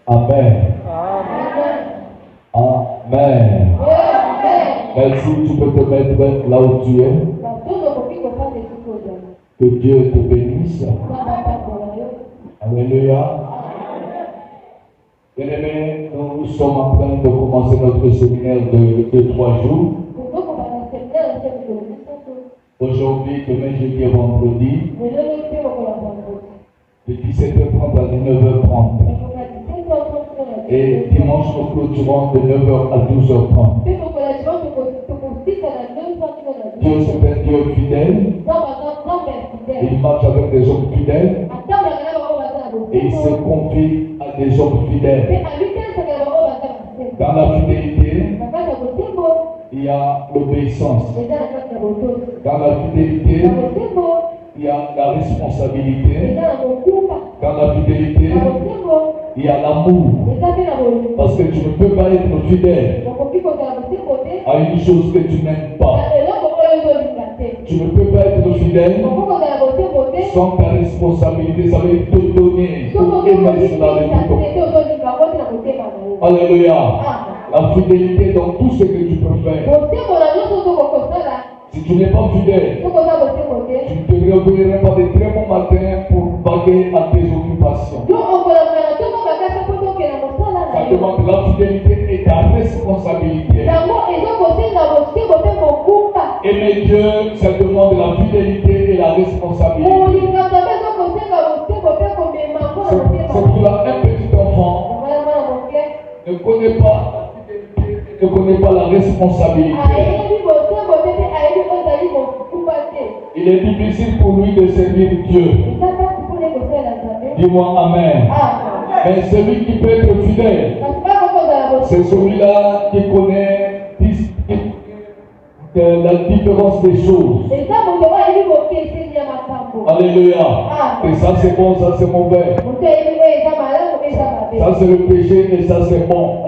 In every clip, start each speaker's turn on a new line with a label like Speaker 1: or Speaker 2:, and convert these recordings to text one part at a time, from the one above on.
Speaker 1: Amen. Amen. Merci, tu peux te mettre là où tu es. Que Dieu te bénisse. Alléluia. Bien-aimés, nous sommes en train de commencer notre séminaire de 3 jours. Aujourd'hui, demain, jeudi et vendredi, de 17h30 à 19h30. Et dimanche, nous clôturons de 9h à 12h30. Dieu est un Dieu fidèle. Il marche avec des hommes fidèles. Et il se confie à des hommes fidèles. Dans la fidélité, il y a l'obéissance. Dans la fidélité, il y a la responsabilité. Dans la fidélité, il y a l'amour. Parce que tu ne peux pas être fidèle à une chose que tu n'aimes pas. Tu ne peux pas être fidèle sans ta responsabilité. Ça veut te donner, pour aimer cela de tout ton cœur. Alléluia. La fidélité dans tout ce que tu peux faire. Si tu n'es pas fidèle, tu ne te réveilleras pas de très bon matin pour vaguer à tes occupations. Ça demande la fidélité et ta responsabilité. Aimer Dieu, ça demande la fidélité et la responsabilité. C'est pour un petit enfant ne connaît pas la fidélité, ne connaît pas la responsabilité. Il est difficile pour lui de servir Dieu. Dis-moi Amen. Mais celui qui peut être fidèle, c'est celui-là qui connaît la différence des choses. Alléluia. Et ça c'est bon, ça c'est mauvais. Ça c'est le péché et ça c'est bon.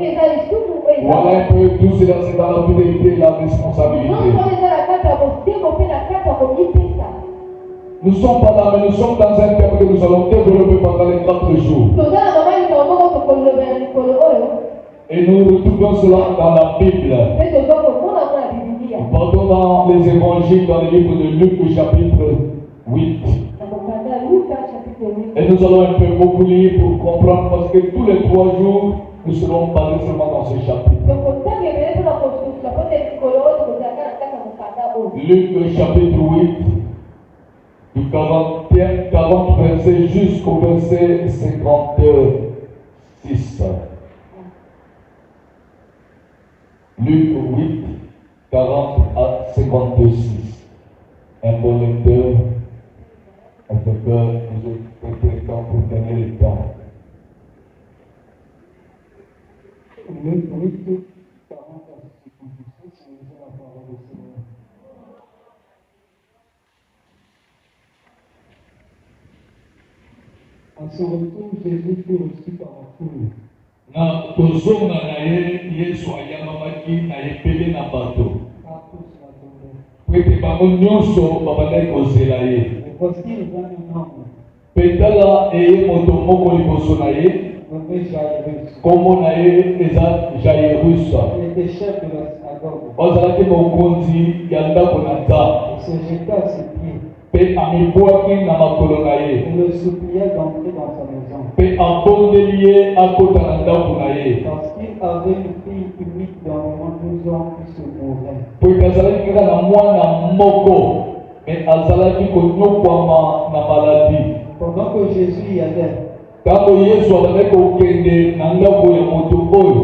Speaker 1: Voilà un peu tout cela, c'est dans la fidélité et la responsabilité. Nous ne sommes pas là, mais nous sommes dans un thème que nous allons développer pendant les 4 jours. Et nous retrouvons cela dans la Bible. Nous partons dans les évangiles, dans le livre de Luc, au chapitre 8. Et nous allons un peu beaucoup lire pour comprendre, parce que tous les 3 jours, nous serons basés seulement dans ce chapitre. Luc, chapitre 8, du 40 verset jusqu'au verset 56. Luc 8, 40 à 56. Un bon lecteur, un peu peur, nous avons pris le temps pour gagner le temps. Luc 8, 40 à 56, c'est la parole du Seigneur. À son retour, Jésus fut reçu par la foule. Na tozonga na Yesu ayamamaki na epele na bato. Kwete bango nyonso babandaki kozela ye. Petala eye moto moko liboso na ye. Kombo na ye eza Jairus. Bazalaki mokonzi ya ndako na Nzambe. Pe amibwaki na makolo na ye. Pe abondeli ye akota na ndako na ye. Po azalaki kaka na mwana moko, me azalaki konyokwama na maladi. Ntango Yesu azalaki kokende na ndako ya moto oyo,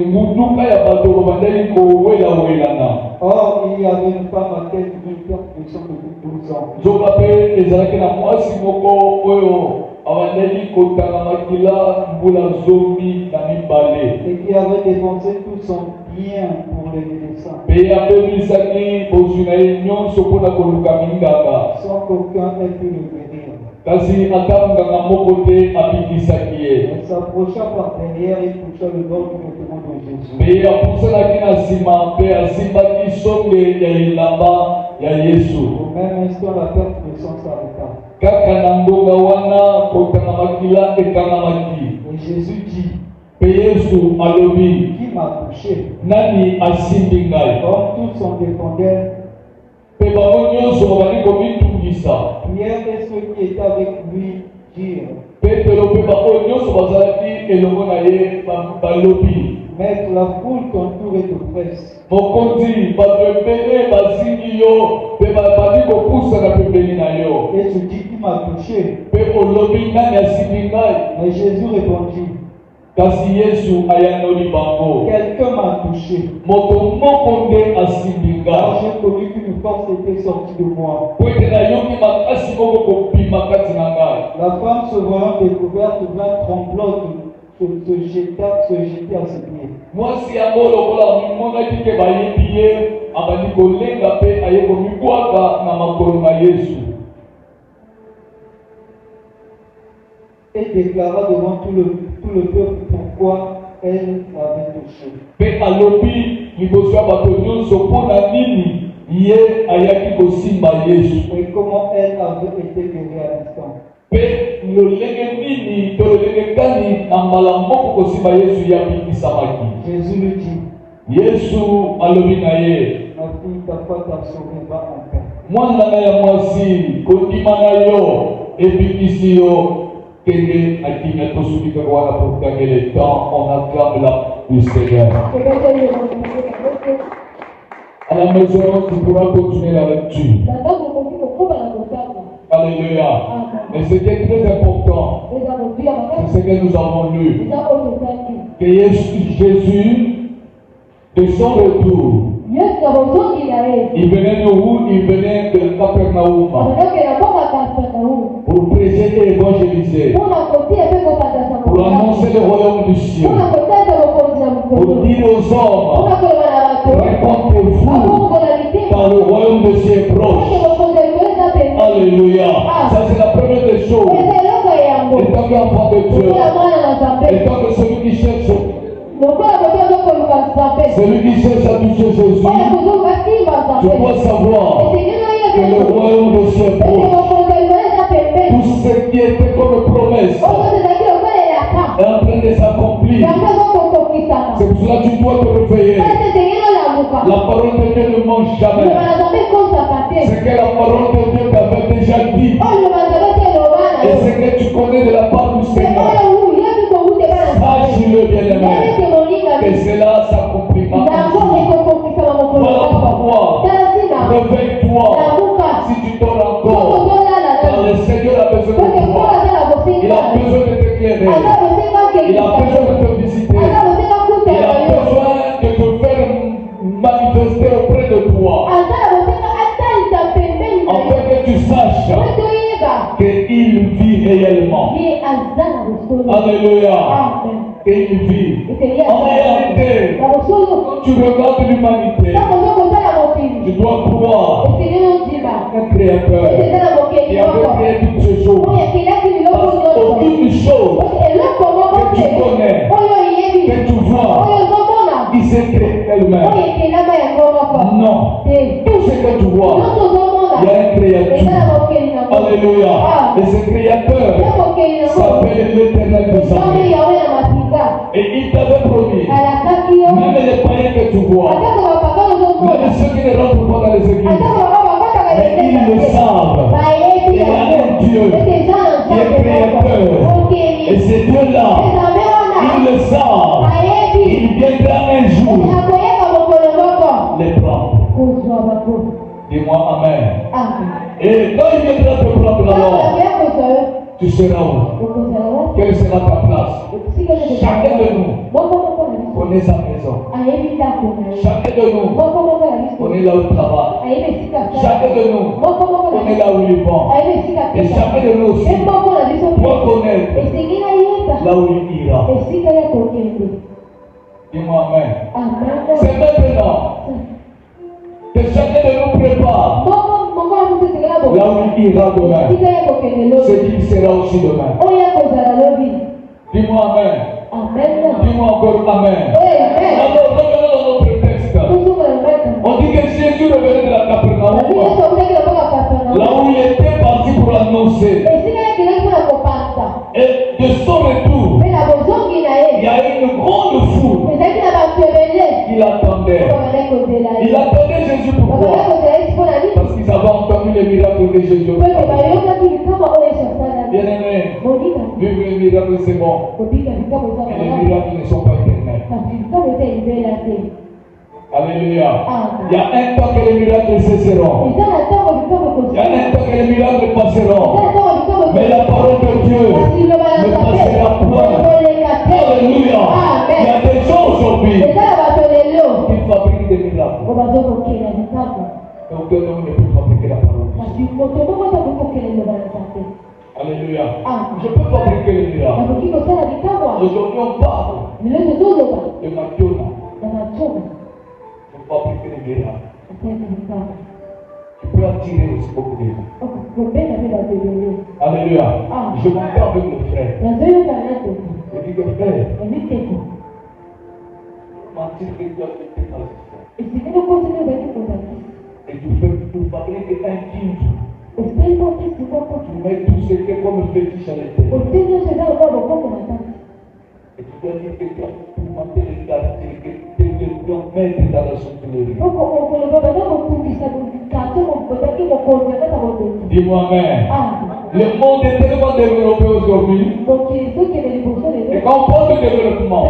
Speaker 1: mutuka ya bato babandaki kowelawelana.
Speaker 2: Or, il y avait une femme à laquelle il était protection de 12 ans.
Speaker 1: Zoka pe ezalaki na mwasi moko oyo abandaki kotanga makila mbula zomi na mibale.
Speaker 2: Et qui avait dépensé tout son bien pour les médecins.
Speaker 1: Pe apemisaki bozwi na ye nyonso mpona koluka minganga.
Speaker 2: Sans qu'aucun ait pu le guérir.
Speaker 1: Kasi ata munganga moko te abikisaki ye.
Speaker 2: Elle s'approcha par derrière et toucha le bord du vêtement de Jésus.
Speaker 1: Pe apusanaki na nsima mpe asimbaki songe ya elamba ya Yesu.
Speaker 2: Au même instant, la perte de sang s'arrêta. Et Jésus dit, qui m'a touché? Comme tous sont défendeurs. Pierre et ceux qui étaient avec lui dirent, Maître, la foule t'entoure de presse. Et tu dis qui m'a touché? Mais Jésus répondit, quelqu'un m'a touché. Car j'ai connu qu'une force était sortie de moi. La femme se voyant découverte vint tremblante se jeter à ses pieds. Et déclara devant tout le peuple pourquoi elle avait touché. Et comment elle avait été guérie à l'instant. Jésus lui dit, ma fille, ta foi t'a sauvé, va en paix.
Speaker 1: On acclame la du Seigneur. À la maison, tu pourras continuer la lecture. Alléluia. Mais ce qui est très important, c'est ce que nous avons lu. Que Jésus, de son retour, il venait de où? Il venait de Capernaum. Pour prêcher et évangéliser. Pour annoncer le royaume du ciel. Pour dire aux hommes, répondez-vous, car le royaume du ciel est proche. Alléluia. Ça c'est la première des choses. Étant qu'enfant de Dieu, étant que celui qui cherche à toucher Jésus, tu dois savoir que le royaume de ciel est proche. Tout ce qui était comme promesse est en train de s'accomplir. C'est pour cela que tu dois te réveiller. La parole de Dieu ne mange jamais. C'est que la parole de Dieu t'avait déjà dit. Et c'est que tu connais de la part du Seigneur. Sache-le, bien-aimé, que cela s'accomplira. Voilà pourquoi, réveille-toi. Si tu dors encore, car le Seigneur a besoin de toi. Il a besoin de t'éclairer. Il a besoin de te visiter. Il a besoin de te faire manifester auprès de toi. Afin que tu saches qu'il vit réellement. Alléluia. Qu'il vit. En réalité, quand tu regardes l'humanité, tu dois croire un créateur qui avait créé toutes ces choses. Parce qu'aucune chose que tu connais, que tu vois, qui s'est créé elle-même. Non. Tout ce que tu vois, il y a un créateur. Alléluia. Et ce créateur s'appelle l'Éternel des armées. Et il t'avait promis, même les païens que tu vois, même ceux qui ne rentrent pas dans les églises, mais ils le savent. Il y a un Dieu qui est créateur. Et ce Dieu-là, ils le savent. Il viendra un jour les prendre. Dis-moi Amen. Et quand il viendra te prendre là-bas, tu seras où? Quelle sera ta place? Chacun de nous connaît sa maison. Chacun de nous connaît là où il travaille. Chacun de nous connaît là où il vend. Et chacun de nous aussi doit connaître là où il ira. Dis-moi Amen. C'est maintenant que chacun de nous prépare là où il ira demain. Ce qu'il sera aussi demain. Dis-moi Amen. Dis-moi encore Amen. Alors, revenons dans notre texte. On dit que Jésus revenait de la Capernaum, là où il était parti pour annoncer Il attendait. Il attendait Jésus pourquoi? Parce qu'ils avaient entendu les miracles de Jésus. Bien aimé, vivre les miracles c'est bon. Et les miracles ne sont pas éternels. Alléluia. Il y a un temps que les miracles cesseront. Il y a un temps que les miracles passeront. Mais la parole de Dieu ne passera point. Alléluia. Il y a des gens aujourd'hui qui fabriquent des miracles. Donc Dieu ne peut fabriquer la parole. Alléluia. Je peux fabriquer les miracles. Aujourd'hui on parle de Matthieu. Pour fabriquer les miracles. Tu peux attirer aussi beaucoup de gens. Alléluia. Je m'entends avec le frère. Je dis que frère, mentir que tu as fait dans le et tu fais pour fabriquer un filtre. Tu mets tout ce qui est comme fétiche à l'intérieur. Et tu dois dire que tu as pour mentir les quartiers, que tu dois mettre dans la sorcellerie. Dis-moi amen. Le monde est tellement développé aujourd'hui. Et quand on parle de développement,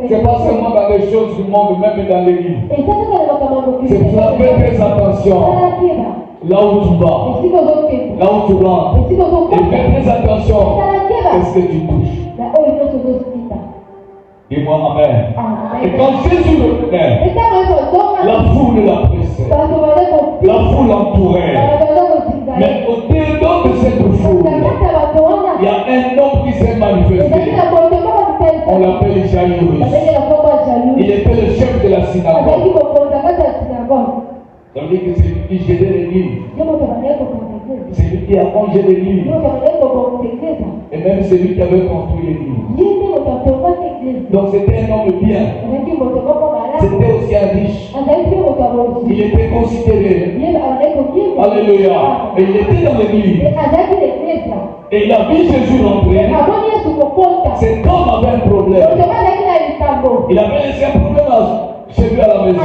Speaker 1: c'est pas seulement dans les choses du monde, même dans l'église. C'est pour faire très attention. Là où tu vas, là où tu rentres, et fais très attention à ce que tu touches. Dis-moi amen. Et quand Jésus le venait, la foule la pressait, la foule l'entourait. Mais au-dedans de cette foule, il y a un homme qui s'est manifesté. On l'appelle Jairus. Il était le chef de la synagogue. Ça veut dire que c'est lui qui gérait l'église. C'est lui qui a congé l'église. Et même c'est lui qui avait construit l'église. Donc c'était un homme bien. C'était aussi un riche. Il était considéré. Alléluia. Et il était dans l'église. Et il a vu Jésus rentrer. Cet homme avait un problème. Il avait laissé un problème chez lui à la maison.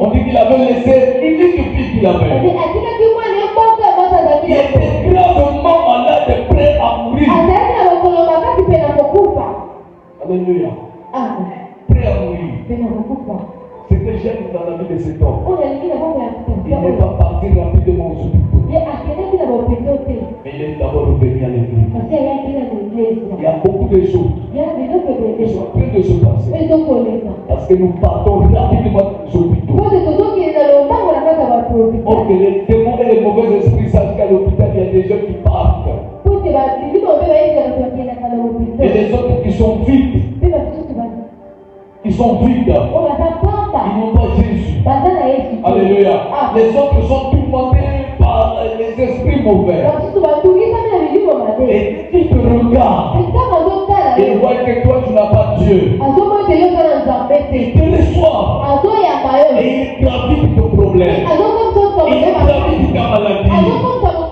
Speaker 1: On dit qu'il avait laissé une petite fille qu'il avait. Il était gravement malade, prêt à mourir. Alléluia. Prêt à mourir. C'était jeune dans la vie de cet homme. Il n'est pas parti rapidement au hôpital. Mais il est d'abord revenu à l'église. Il y a beaucoup de choses qui sont en train de se passer. Parce que nous partons rapidement des hôpitaux. Or que les démons et les mauvais esprits savent qu'à l'hôpital, il y a des gens qui partent. Et les autres qui sont vides. Ils sont vides. Ils n'ont pas Jésus. Alléluia. Les autres sont tourmentés par les esprits mauvais. Et ils te regardent. Ils voient que toi tu n'as pas Dieu. Ils te reçoivent. Et ils gravitent ton problème. Ils gravitent ta maladie.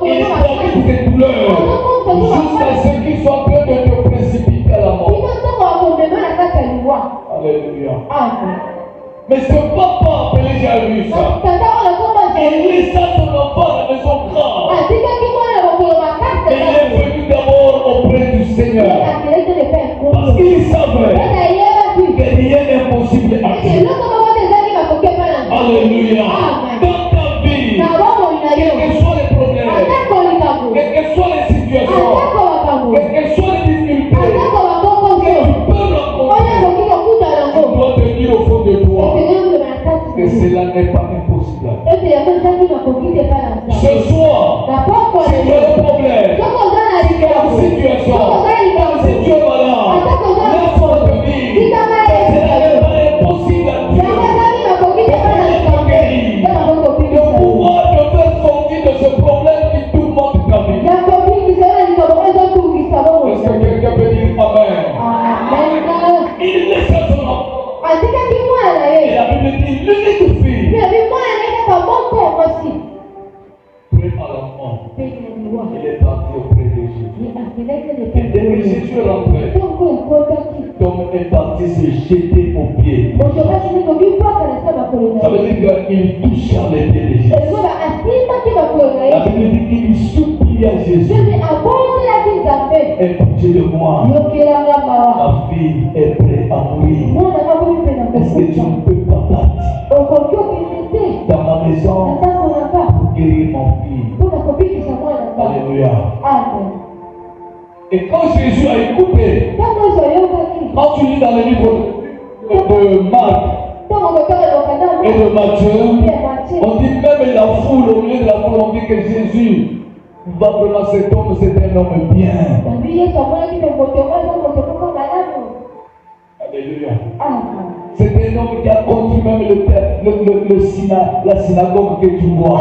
Speaker 1: Ils gravitent tes douleurs. Jusqu'à ce qu'ils soient en train de te précipiter à la mort. Alléluia. Mais ce papa appelé Jairus, il laissa son enfant à la maison grande. Et il est venu d'abord auprès du Seigneur. Parce qu'il savait que rien n'est possible à Dieu. Alléluia. Dans ta vie, quels que soient les problèmes, quelles que soient les situations, quelles que soient les difficultés que tu peux rencontrer, tu dois te dire au fond de toi que cela n'est pas impossible. Ce soir, si tu as un problème, si tu as une situation, si tu es malade, laisse-moi te dire que cela n'est pas impossible à Dieu. Le pouvoir te faire sortir de ce problème qui tourmente ta vie. Est-ce que quelqu'un peut dire Amen? Il laissa son enfant. Et la Bible dit l'unique fille. Près à la mort. Il est parti auprès de Jésus. Et dès que Jésus est rentré, Tom est parti parti se jeter aux pieds. Ça veut dire qu'il toucha les pieds de Jésus. La Bible dit qu'il supplie à Jésus. Pitié de moi. Ma fille est prête à mourir. Est-ce que tu ne peux pas partir dans ma maison pour guérir mon fille? Alléluia. Et quand Jésus a écouté, quand tu lis dans le livre de Marc et de Matthieu, on dit même la foule, au milieu de la foule, on dit que Jésus va vraiment, cet homme, c'est un homme bien. Alléluia. C'est un homme qui a construit même la synagogue que tu vois.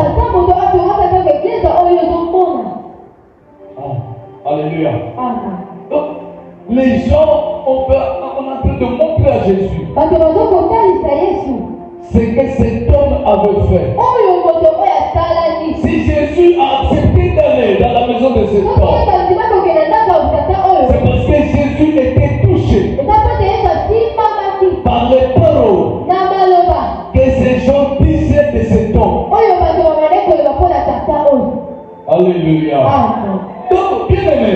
Speaker 1: Alléluia. Donc, les gens on est en train de montrer à Jésus ce que cet homme avait fait. Si Jésus a accepté d'aller dans la maison de cet homme, c'est parce que Jésus était touché par les paroles que ces gens disaient de cet homme. Alléluia. Donc, bien aimé,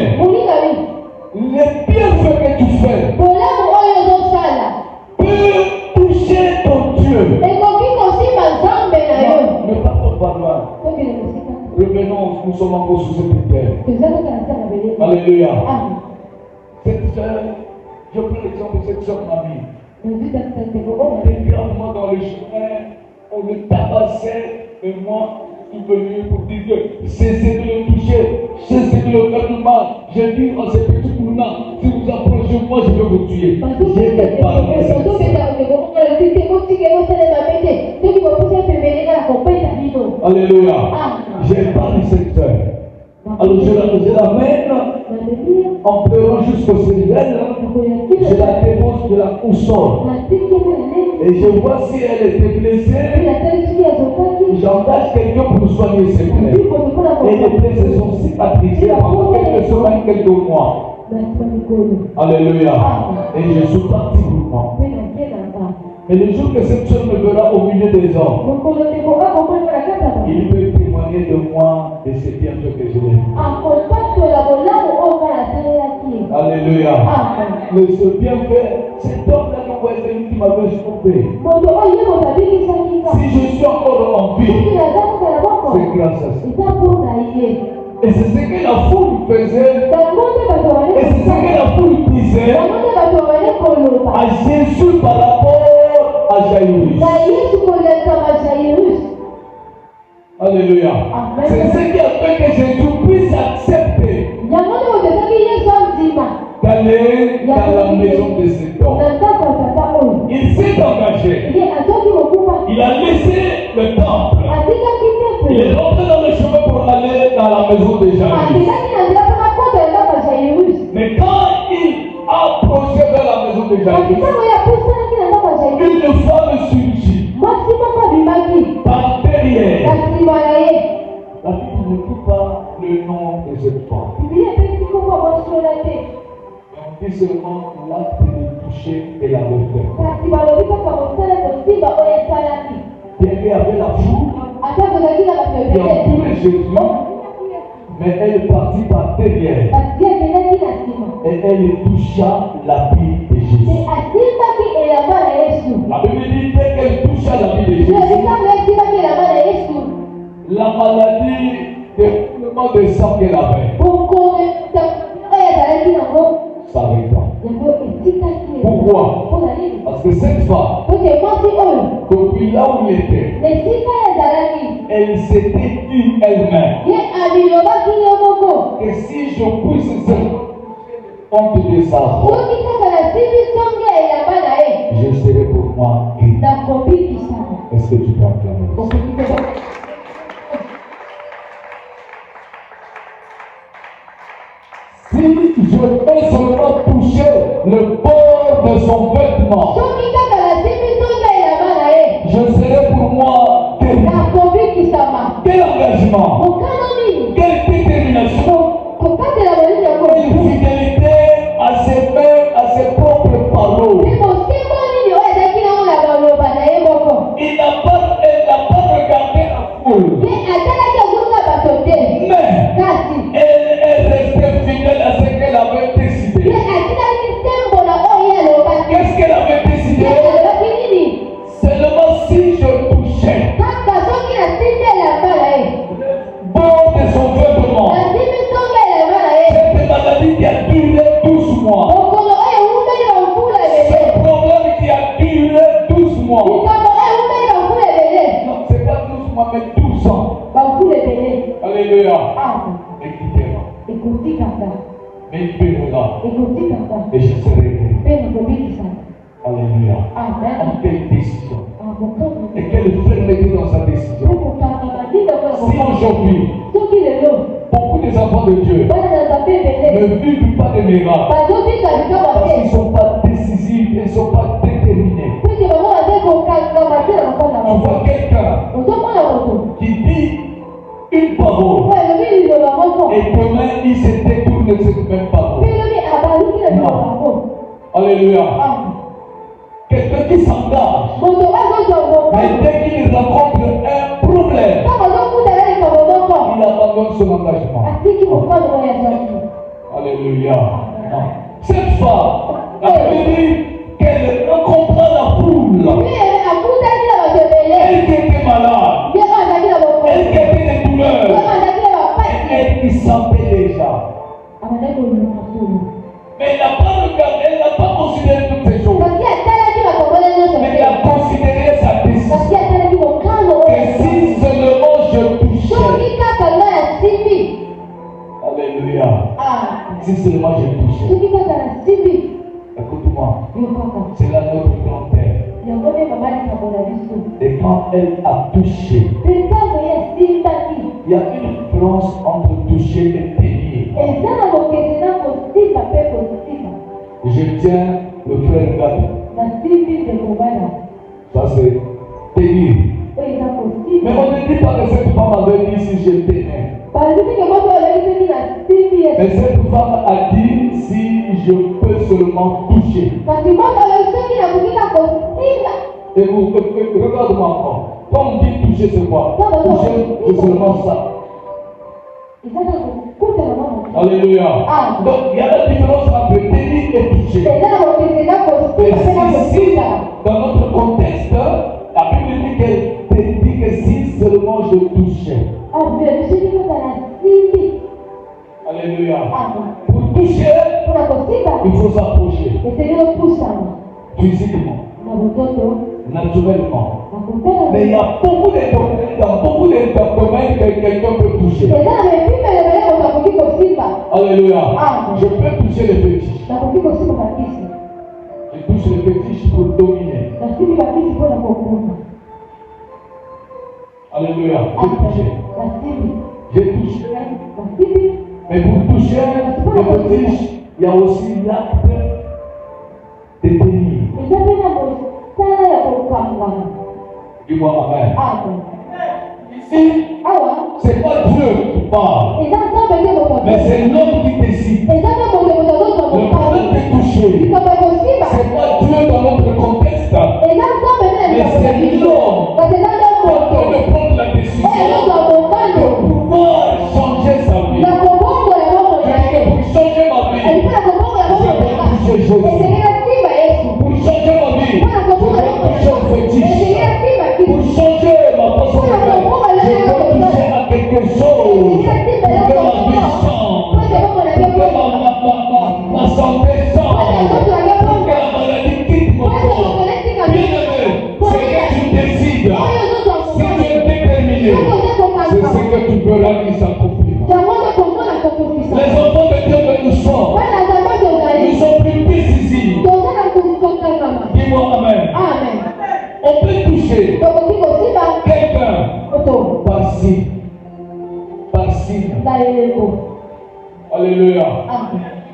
Speaker 1: les bienfaits que tu fais peuvent toucher ton Dieu. Ne partons pas loin. Revenons, nous sommes encore sous cette terre. Alléluia. Cette soeur, je prends l'exemple de cette soeur mamie. Regarde-moi dans le chemin, on le tabassait, et moi, je suis venu pour dire que cessez de le toucher, cessez de le faire du mal. J'ai dit à ces petits moulins, si vous approchez moi, je vais vous tuer. J'ai des parlé. Alléluia. J'ai parlé cette soeur. Alors je l'amène en pleurant jusqu'au Sénégal. Je la dépose de la console. Et je vois si elle était blessée. J'engage quelqu'un pour soigner ses plaies. Et les plaies se sont cicatrisées pendant quelques semaines, quelques mois. Alléluia. Et je suis parti pour moi. Mais le jour que cette soeur me verra au milieu des hommes, il peut témoigner de moi de ce bienfait que je l'ai. Alléluia. Mais ce bienfait, cet homme-là qui m'avait stoppé. Si je suis encore en vie, c'est grâce à ça. Et c'est ce que la foule faisait. Et c'est ce que la foule disait à Jésus par rapport à Jairus. Alléluia. C'est ce qui a fait que Jésus puisse accepter d'aller dans la maison de cet homme. Il s'est engagé. Il a laissé le temple. Il est rentré dans le chemin pour aller dans la maison de Jairus. Mais quand il a approché vers la maison de Jairus, une femme surgit par derrière. La Bible ne dit pas le nom de cette femme. On dit seulement l'acte de toucher et la refaire. Derrière avait la foule qui entourait Jésus, mais elle est partie par derrière et elle toucha l'habit de Jésus. La Bible dit qu'elle toucha l'habit de Jésus, la maladie de sang qu'elle avait s'arrêta. Pourquoi? Parce que cette femme, depuis là où il était, elle s'était dit elle-même que si je puisse honte de sa robe, je serai pour moi guéri. Est-ce que tu peux acclamer? Si je peux seulement toucher le bord de son vêtement, je serai pour moi guéri. Quel engagement, quelle détermination, une fidélité à ses propres paroles. mois. Non, c'est pas 12 mois, mais 12 ans. Alléluia. Écoutez-moi. Mais écoutez-moi. Et je serai guéri. Alléluia. En quelle décision? Et quelle fermeté dans sa décision? Si aujourd'hui, beaucoup des enfants de Dieu ne vivent pas de miracles parce qu'ils ne sont pas décisifs, ils ne sont pas déterminés. Tu vois quelqu'un qui dit une parole et demain il se détourne de cette même parole. Non. Alléluia. Quelqu'un qui s'engage, mais dès qu'il rencontre un problème, il abandonne son engagement. Alléluia. Cette femme, la Bible dit qu'elle rencontra la foule. Elle qui était malade, elle qui avait des douleurs, elle qui sentait déjà. Mais elle n'a pas regardé, elle n'a pas considéré toutes ces choses. Mais elle a considéré sa décision. Que si seulement je touchais. Alléluia. Si seulement je touchais. Écoute-moi. C'est là notre grand-père. Et quand elle a touché, il y a une différence entre toucher et tenir. Je tiens le frère Gabi. Ça c'est tenir. Mais on ne dit pas que cette femme avait dit si je tenais. Mais cette femme a dit si je peux seulement toucher. Et vous, regarde-moi encore. Quand on dit toucher, c'est quoi? Toucher, c'est seulement ça. Alléluia. Donc il y a la différence entre tenir et toucher. Et ici, dans notre contexte, la Bible dit qu'elle dit que si seulement je touchais. Alléluia. Pour toucher, il faut s'approcher. Physiquement, naturellement. Mais il y a beaucoup de domaines, dans beaucoup de domaines que quelqu'un peut toucher. Alléluia. Je peux toucher les fétiches. Je touche les fétiches pour dominer. Alléluia. J'ai touché. Mais pour toucher les fétiches, il y a aussi l'acte de tenir. Dis-moi amen. Ici, c'est pas Dieu qui parle, mais c'est l'homme qui décide. Le problème de toucher, c'est pas Dieu dans notre contexte, mais c'est l'homme qui doit prendre la décision de pouvoir changer sa vie. Je dis que pour changer ma vie, je vais toucher Jésus. Pour changer ma vie, je vais toucher le fétiche. Pour changer ma façon de faire, je vais toucher à quelque chose pour que ma vie change, pour que ma santé change, pour que la maladie quitte mon corps. Bien-aimé, c'est que tu décides. Si tu es déterminé, c'est ce que tu verras qui s'accomplira. Les enfants de Dieu que nous sommes plus décisifs. Dis-moi amen. On peut toucher quelqu'un par signe. Par signe. Alléluia.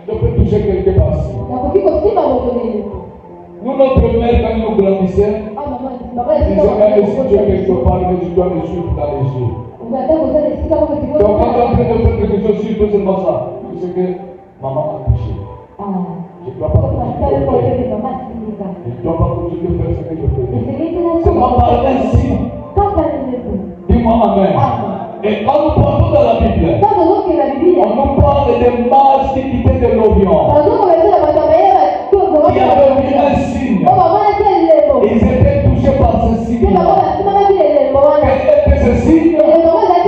Speaker 1: Je peux toucher quelqu'un par signe. Nous, notre mère, quand nous grandissons, disait même si tu es quelque part, mais tu dois me suivre dans les yeux. Donc quand tu es en train de faire quelque chose, tu peux seulement ça. Tu sais que maman a touché. Je ne dois pas continuer de faire. Je ne dois pas continuer de faire ce que je fais. Seulement par un signe. Dis-moi amen. Et quand nous parlons dans la Bible, on nous parle des mages qui quittaient de l'Orient, qui avaient vu un signe. Ils étaient touchés par ce signe. Quel était ce signe?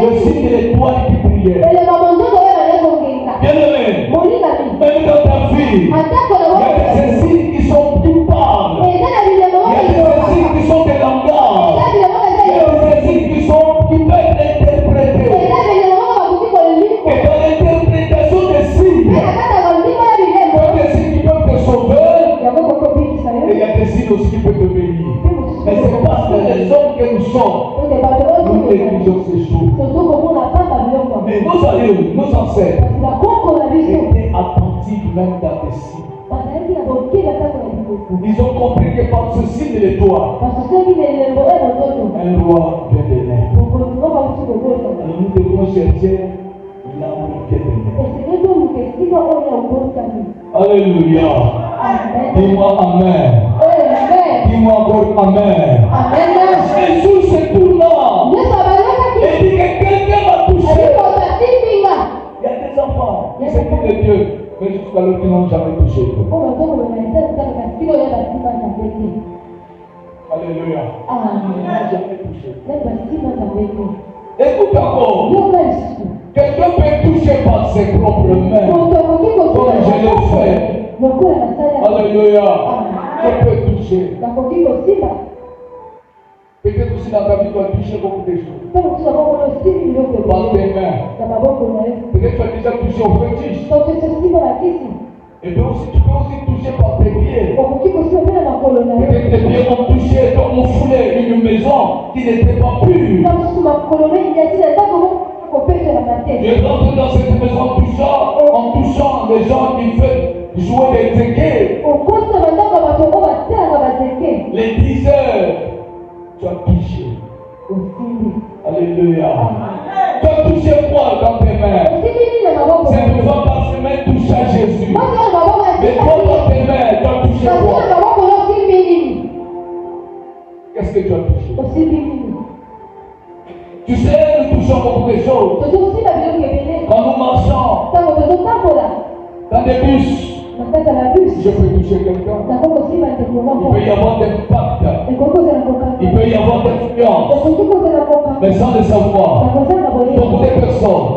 Speaker 1: Le signe de l'étoile qui brillait. Bien-aimé, même dans ta vie, il y a des signes qui sont plus parlent. Il y a des signes qui sont hommes que nous sommes, nous négligeons ces choses. Mais nos aïeux, nos ancêtres, étaient attentifs même dans les signes. Ils ont compris que par ce signe de l'étoile, un roi vient de naître. Alors nous devons chercher l'amour qui est de naître. Alléluia. Dis-moi Amen. Dis-moi encore Amen. Jésus se tourna et dit que quelqu'un m'a touché. Il y a des enfants qui s'écoutent de Dieu, mais jusqu'à l'heure qui n'ont jamais touché Dieu. Alléluia. Ils n'ont jamais touché. Écoute encore. Quelqu'un peut toucher par ses propres mains, comme je l'ai fait. Alléluia. Je peux toucher. Peut-être aussi dans ta vie, tu as touché beaucoup de choses. Par tes mains. Peut-être tu as déjà touché au fétiche. Et puis aussi, tu peux aussi toucher par tes pieds. Peut-être tes pieds ont touché, ont foulé une maison qui n'était pas pure. Je rentre dans cette maison en touchant les gens qui font jouer des tickets. Les 10 heures, tu as touché. Alléluia. Tu as touché quoi dans tes mains? C'est une fois par semaine toucher à Jésus. Mais toi dans tes mains, tu as touché quoi? Qu'est-ce que tu as touché? Tu sais, nous touchons beaucoup de choses. Quand nous marchons dans des bus, je peux toucher quelqu'un. Il peut y avoir des pactes. Il peut y avoir des influences. Mais sans le savoir, beaucoup de personnes,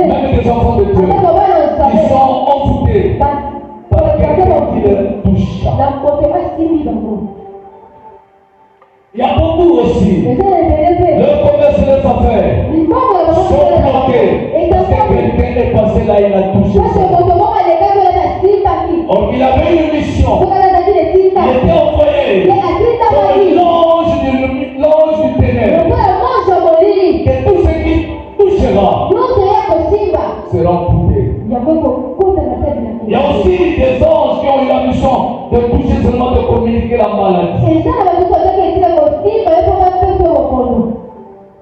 Speaker 1: même des enfants de Dieu, ils sont envoûtés par quelqu'un qui les touche. Il y a beaucoup aussi. Le commerce et les affaires sont bloqués parce que quelqu'un est passé là, il a touché ça. Or, il avait une mission. Il était envoyé comme l'ange du ténèbre. Et tout ce qui touchera sera amputé. Il y a aussi des anges qui ont eu la mission de toucher seulement, de communiquer la maladie.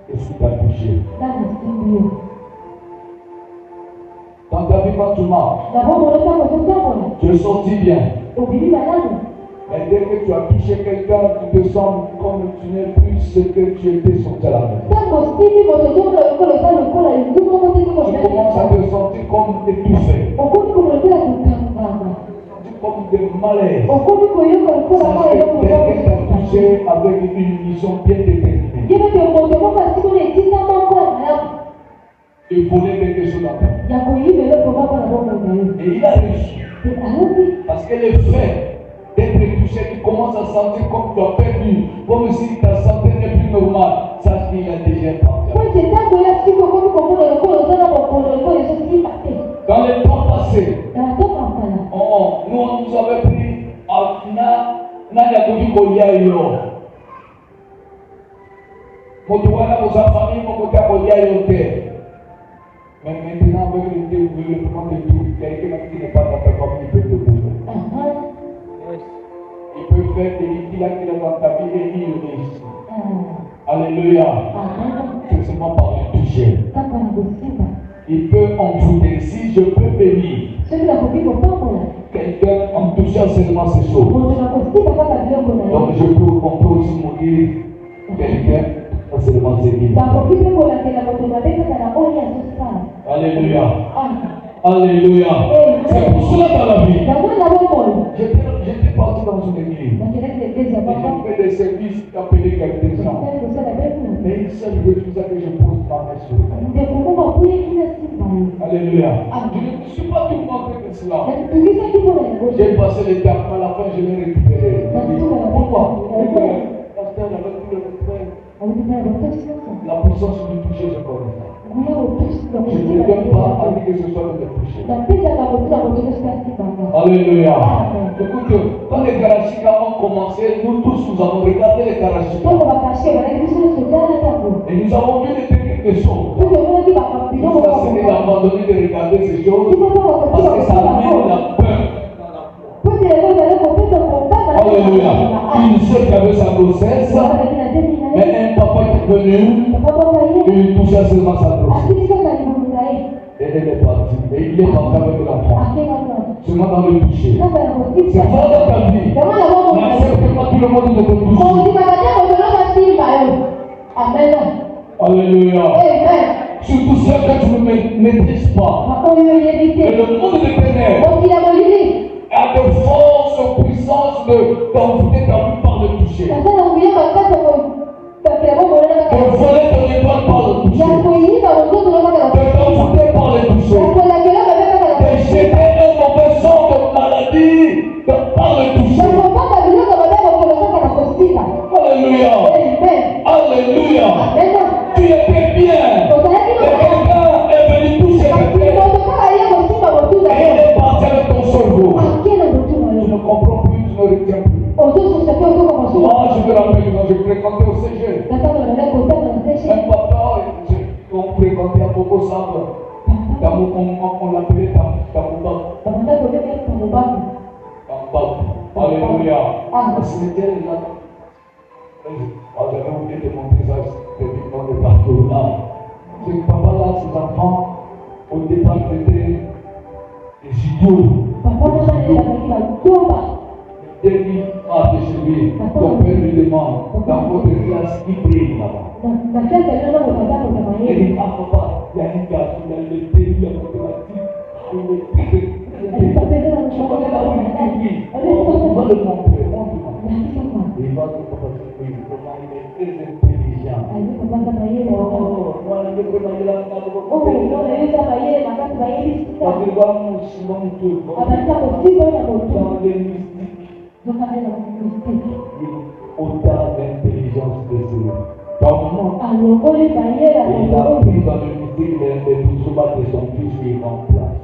Speaker 1: Qu'est-ce qui t'a touché? Dans ta vie, quand tu marches, tu es sorti bien. Mais dès que tu as touché quelqu'un, tu te sens comme tu n'es plus ce que tu étais sorti à la maison. Tu commences à te sentir comme étouffé. Comme des malaises. Parce que quelqu'un t'a touché avec une mission bien déterminée. Il voulait quelque chose dans ta vie. Et il a réussi. Parce que le fait d'être touché, tu commences à sentir comme tu as perdu, comme si ta santé n'est plus normale. Sache qu'il a déjà parti. Dans le temps passé, nous on nous avait pris à mais maintenant, avec le développement de tout, quelqu'un qui n'est pas dans ta famille peut te bouger. Il peut faire des liquides qu'il a dans ta vie et il réussit. Alléluia. C'est seulement par le toucher. Il peut envoûter. Si je peux bénir quelqu'un en touchant seulement ces choses, donc on peut aussi mourir quelqu'un en seulement ces vies. Alléluia. Alléluia. C'est pour cela dans la vie. J'étais parti dans une église. J'ai fait des services appelés quelques gens. Mais il s'agit de tout ça que je pose ma main sur eux. Alléluia. Je ne suis pas tout montré que cela. J'ai passé les termes, à la fin je l'ai récupéré. Pourquoi? Pasteur, avec tout le respect, la puissance du toucher, je connais ça. Je ne donne pas à dire que ce soit de toucher. Alléluia. Écoute, quand les Karachika ont commencé, nous tous nous avons regardé les Karachika. Et nous avons vu des techniques de choses. Nous avons abandonné de regarder ces choses parce que ça amène la peur. Alléluia. Une seule qui avait sa grossesse, mais un papa qui est venu, il toucha seulement sa grossesse. Et elle est partie. Et il est parti avec l'enfant. Seulement dans le toucher. C'est fort dans ta vie. N'accepte pas tout le monde de te toucher.
Speaker 3: Amen.
Speaker 1: Alléluia. Surtout ceux que tu ne maîtrises pas. Et le monde de ténèbres a de forces, puissances de t'envoûter ta vie par le toucher. De voler ton étoile par le toucher. De t'envoûter par le toucher. De jeter un mauvais sort de maladie par le toucher. Alléluia. Alléluia. Tu étais bien. Et quelqu'un est venu toucher quelqu'un. Et il est parti avec ton cerveau. Tu ne comprends plus, tu ne retiens plus. Moi, je me rappelle quand je fréquentais au CG. Un papa, on fréquentait à Bobo Sable. On l'appelait Tamboubab. Alléluia. Le cimetière est là. J'avais oublié de montrer ça, c'était dans le parcours là. Ce papa-là, ses enfants, au départ, étaient des idiots. Dès qu'il part de chez lui, ton père lui demande, dans votre classe, qui brille là-bas. Il dit, ah papa, il y a une garçon, il a le début, la mathématique, il est on va le montrer, il va te montrer comment il est très intelligent. Parce qu'il va nous suivre tout. Dans les mystiques. Autant d'intelligence de Dieu. Comment il a pris dans le mystique les bisouba de son fils qui est en place.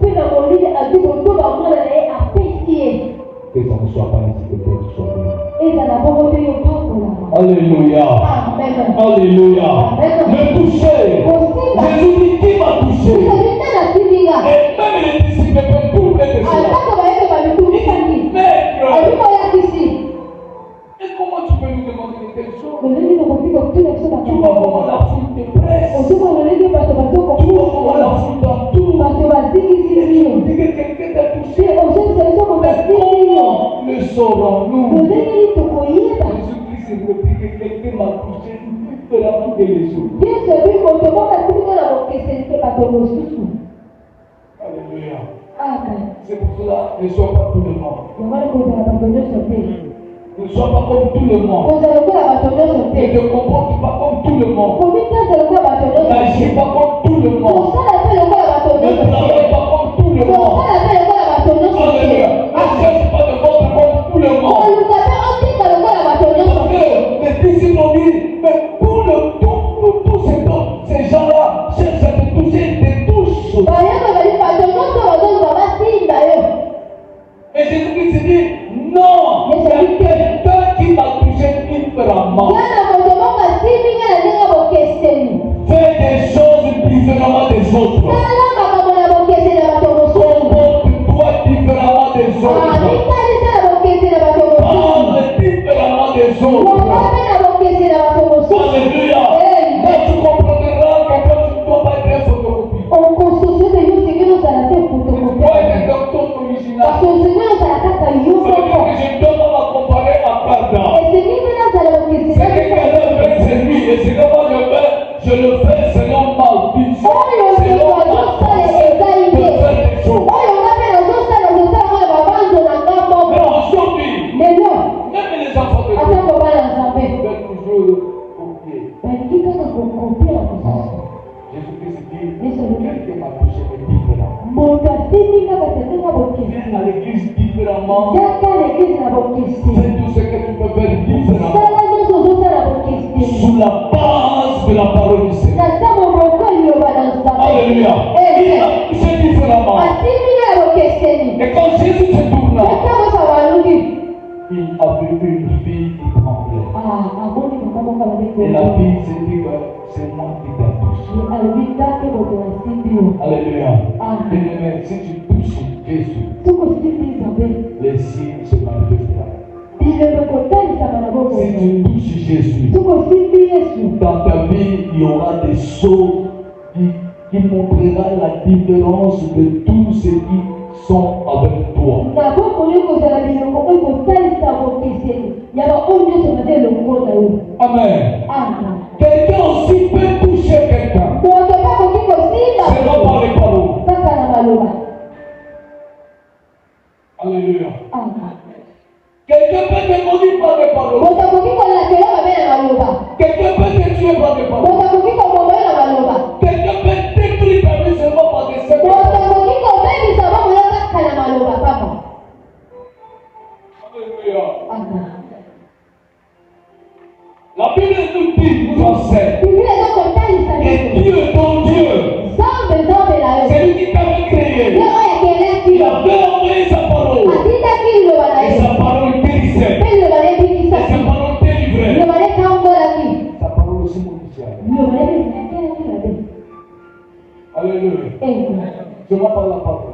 Speaker 1: Que ça ne soit pas ainsi que tu sois bien. Alléluia. Alléluia. Me toucher. Jésus dit qui m'a touché. Et même les disciples peuvent doubler de cela. Et comment tu peux nous demander de telles choses? Tu vas voir la foule te presse. Tu vas voir la foule dans tout. Tu dis que quelqu'un t'a touché. Mais comment le saurons-nous? Jésus-Christ est repris que quelqu'un m'a touché différemment que les autres. Alléluia. C'est pour cela, ne sois pas tout le monde. Ne sois pas comme tout le monde. Ne te comporte pas comme tout le monde. N'agis pas comme tout le monde. Ne travaille pas comme tout le monde. Alléluia. Ne cherche pas de vendre comme tout le monde. Parce que les disciples ont dit, mais pour tous ces gens-là, cherchent à te toucher, ils te touchent. Et Jésus-Christ dit, non, c'est quelqu'un qui m'a touché différemment. Fais des choses différemment des autres. Comporte-toi différemment des autres. Parle différemment des autres. Alléluia. Là, tu comprendras que quand tu ne dois pas être un photocopie. Tu dois être un docteur original. Ça veut dire que je ne dois pas m'accompagner à Kada. C'est que quelqu'un fait, c'est lui. Et c'est comment je le fais selon ma vision, selon ma pensée de faire des choses. Mais aujourd'hui, même les enfants de Dieu veulent toujours copier. Jésus-Christ dit, quelqu'un m'a touché mais différemment. Viens à l'église différemment. C'est tout ce que tu peux faire différemment. Sous la base de la parole du Seigneur. Alléluia. Il a poussé différemment. Et quand Jésus se tourna, il a vu une fille qui tremblait. Et la fille s'est dit que c'est moi qui t'ai touché. Alléluia. Bien-aimé, si tu touches Jésus, les signes se manifesteront. Si tu touches Jésus, dans ta vie, il y aura des choses qui montrera la différence de tous ceux qui sont avec toi. Amen. Quelqu'un aussi peut toucher quelqu'un. C'est pas par les paroles. Alléluia. Quelqu'un peut te maudire par les paroles. Quelqu'un peut te tuer par les paroles. Quelqu'un peut détruire ta vie seulement par des secondes. Alléluia. La Bible nous dit, nous enseigne que Dieu, ton Dieu, c'est lui qui t'avait créé. Il avait envoyé sa parole. Et sa parole guérissait. Et sa parole délivrait. Sa parole aussi modifiait. Alléluia. Je vois par la parole.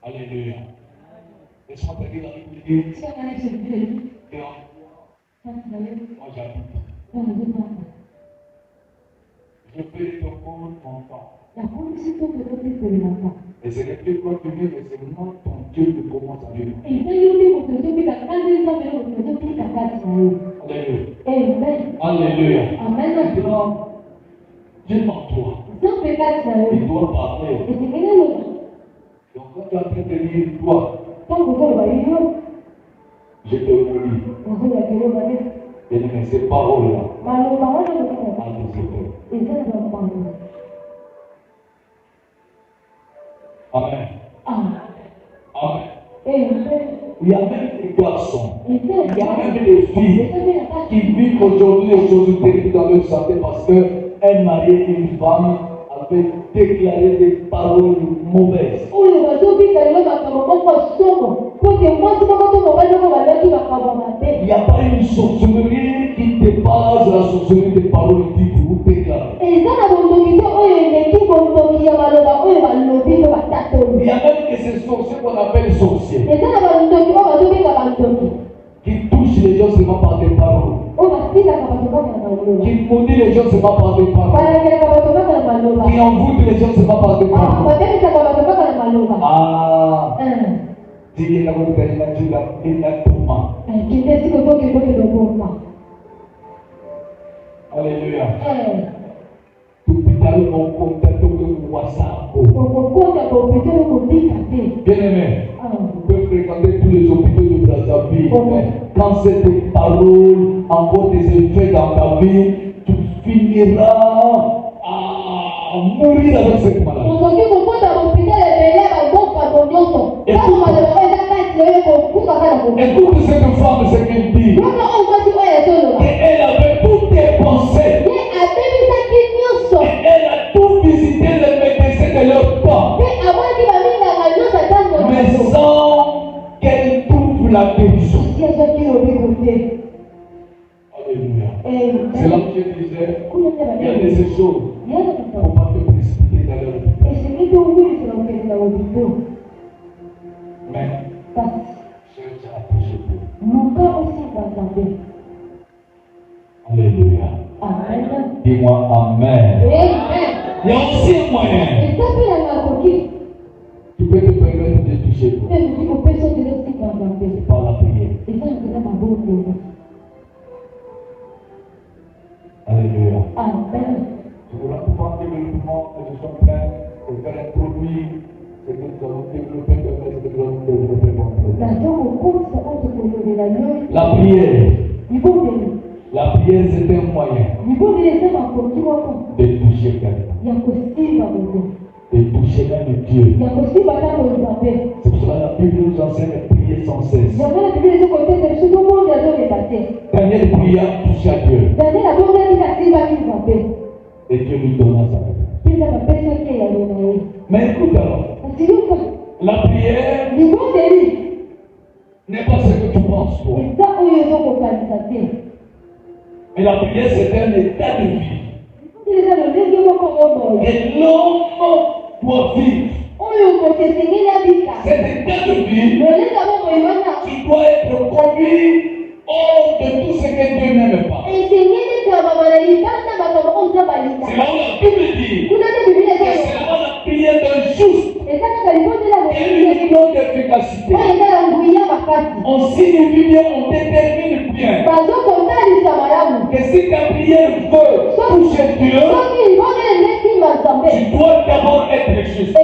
Speaker 1: Alléluia. Laisse-moi te dire la Bible dit moi j'habite. Je fais ton compte enfant. Et ce n'est plus quoi tu veux, mais c'est vraiment ton Dieu qui commence à vivre. Alléluia. Alléluia. Maintenant, Dieu en toi. Il doit parler. Donc quand tu es en train de lire toi, je te redis. Bien-aimé, ces paroles-là, Amen. Amen. Il y a même des garçons, il y a même des filles qui vivent aujourd'hui les choses terribles dans leur santé parce qu'un mari et une femme avaient déclaré des paroles mauvaises. Il n'y a pas une sorcellerie qui dépasse la sorcellerie des paroles dites ou déclarées. Il y a même que ces sorciers qu'on appelle sorciers qui touchent les gens seulement par des paroles. Qui maudit les gens seulement par des paroles. Qui envoûte les gens seulement par des paroles. Ah. Dis la vérité, il a Alléluia. Bien-aimé, vous pouvez fréquenter tous les hôpitaux de Brazzaville. Quand cette parole encore des effets dans ta vie, tu finiras à mourir avec cette maladie. Écoute cette femme, ce qu'elle dit. Elle avait toutes tes pensées. Elle a tout visité les médecins de leur temps. Mais sans qu'elle trouve la guérison. Alléluia. C'est là que je disais, il y a des choses. Il ne faut pas te précipiter dans leur vie. Mais cherche à toucher Dieu. Alléluia.
Speaker 3: Amen.
Speaker 1: Dis-moi Amen.
Speaker 3: Amen.
Speaker 1: Il y a aussi un moyen. Tu peux te permettre de toucher Dieu par la prière. Alléluia.
Speaker 3: Amen.
Speaker 1: Je voudrais pouvoir développement que je suis en train de faire introduire ce que nous allons développer, ce que nous allons développer. La prière. La prière, c'est un moyen de toucher quelqu'un. De toucher même Dieu. C'est pour cela que la Bible nous enseigne de prier sans cesse. Daniel pria, toucher à Dieu. Et Dieu lui donna sa réponse. Mais écoute alors, la prière n'est pas ce que tu penses toi. Mais la prière, c'est un état de vie. Et l'homme doit vivre. Cet état de vie qui doit être conduit hors de tout ce que Dieu n'aime pas. C'est là où la Bible dit que c'est là la prière d'un juste et une grande efficacité. On signifie bien, on détermine bien que si ta prière veut toucher Dieu, tu dois d'abord être juste.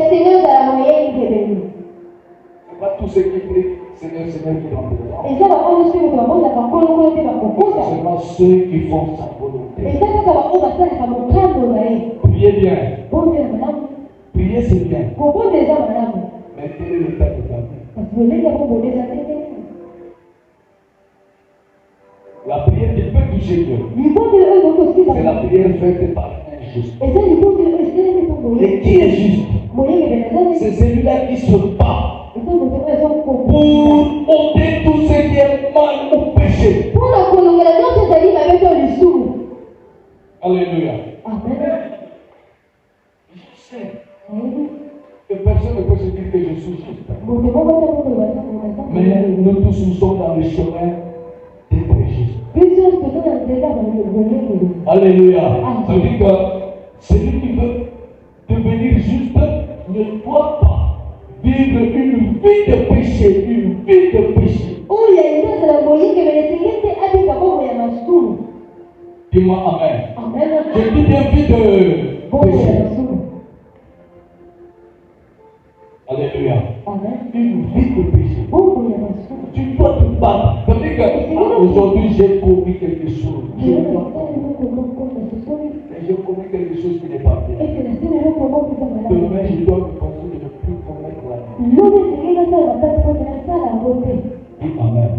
Speaker 1: C'est pas tout ce qui prie, Seigneur, Seigneur, qui t'en besoin. C'est seulement ceux qui font sa volonté. Priez bien. Priez, c'est bien. Mais quel est l'état de ta vie? La prière qui peut toucher Dieu, c'est la prière faite par un juste. Et qui est juste? C'est celui-là qui se bat pour ôter tout ce qui est mal ou péché. Alléluia. Je sais que personne ne peut se dire que je suis juste. Mais nous tous nous sommes dans le chemin d'être juste. Alléluia. Ça veut dire que celui qui veut devenir juste ne doit pas vivre une vie de péché, une vie de péché. Dis-moi amen. Je dis bien vie de péché. Alléluia. Une vie de péché. Tu dois te battre. Ça veut dire que aujourd'hui j'ai commis quelque chose. Mais j'ai commis quelque chose qui n'est pas bien. Demain je dois me construire de ne plus commettre la vie. Dis amen.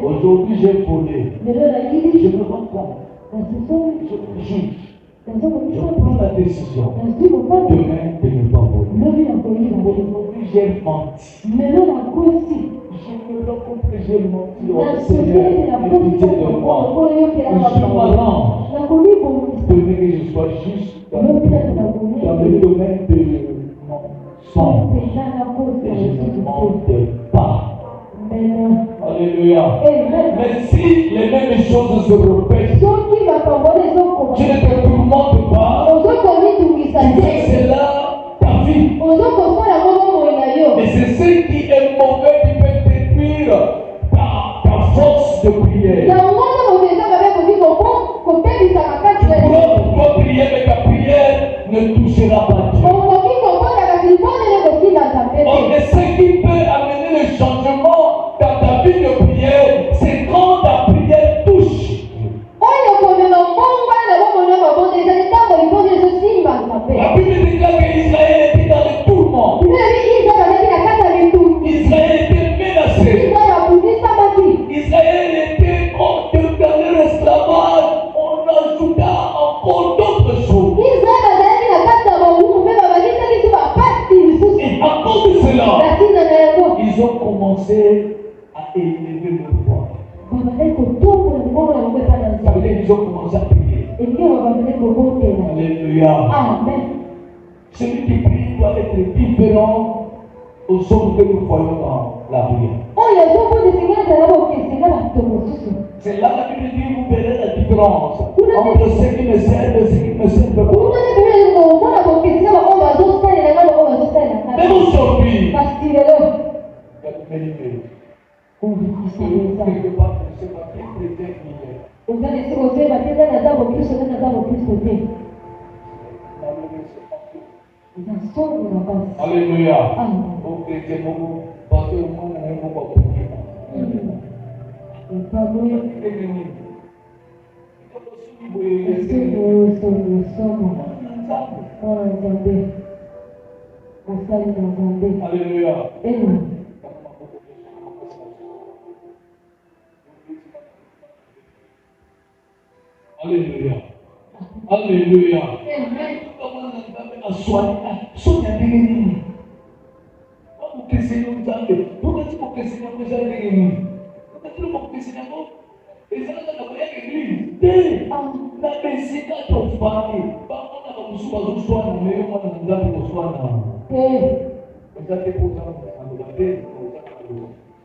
Speaker 1: Aujourd'hui j'ai volé. Je me rends compte. Je juge. Je prends la décision demain de ne pas voler. Aujourd'hui j'ai menti. Je me rends compte que j'ai menti. Oh Seigneur, pitié de moi. Je m'arrange. Demain que je sois juste dans le domaine de mon sang. Et je ne monte pas. Alléluia. Mais si les mêmes choses se répètent, tu ne te tourmentes pas. Tu fais cela ta vie. Et c'est ce qui est mauvais qui peut détruire ta force de prière. Tu dois prier, mais ta prière ne touchera pas Dieu. Donc, ce qui peut amener le changement dans ta vie de prière, c'est quand ta prière touche. La Bible déclare qu'Israël était dans le tourment. Israël était menacé. Israël était dans leur esclavage. On ajouta encore d'autres choses. Et à cause de cela, ils ont commencé à élever leur voix. Ça veut dire qu'ils ont commencé à prier. Alléluia.
Speaker 3: Amen.
Speaker 1: Celui qui prie doit être différent aux autres que nous voyons dans la prière. C'est là que la Bible dit vous verrez la différence entre ceux qui me servent et ceux qui ne me servent pas. Même aujourd'hui, il y a de mélimés. Quelque part, je ne sais pas quel chrétien il est. Alléluia. Au chrétien, parce que Alléluia. Alléluia. Alléluia.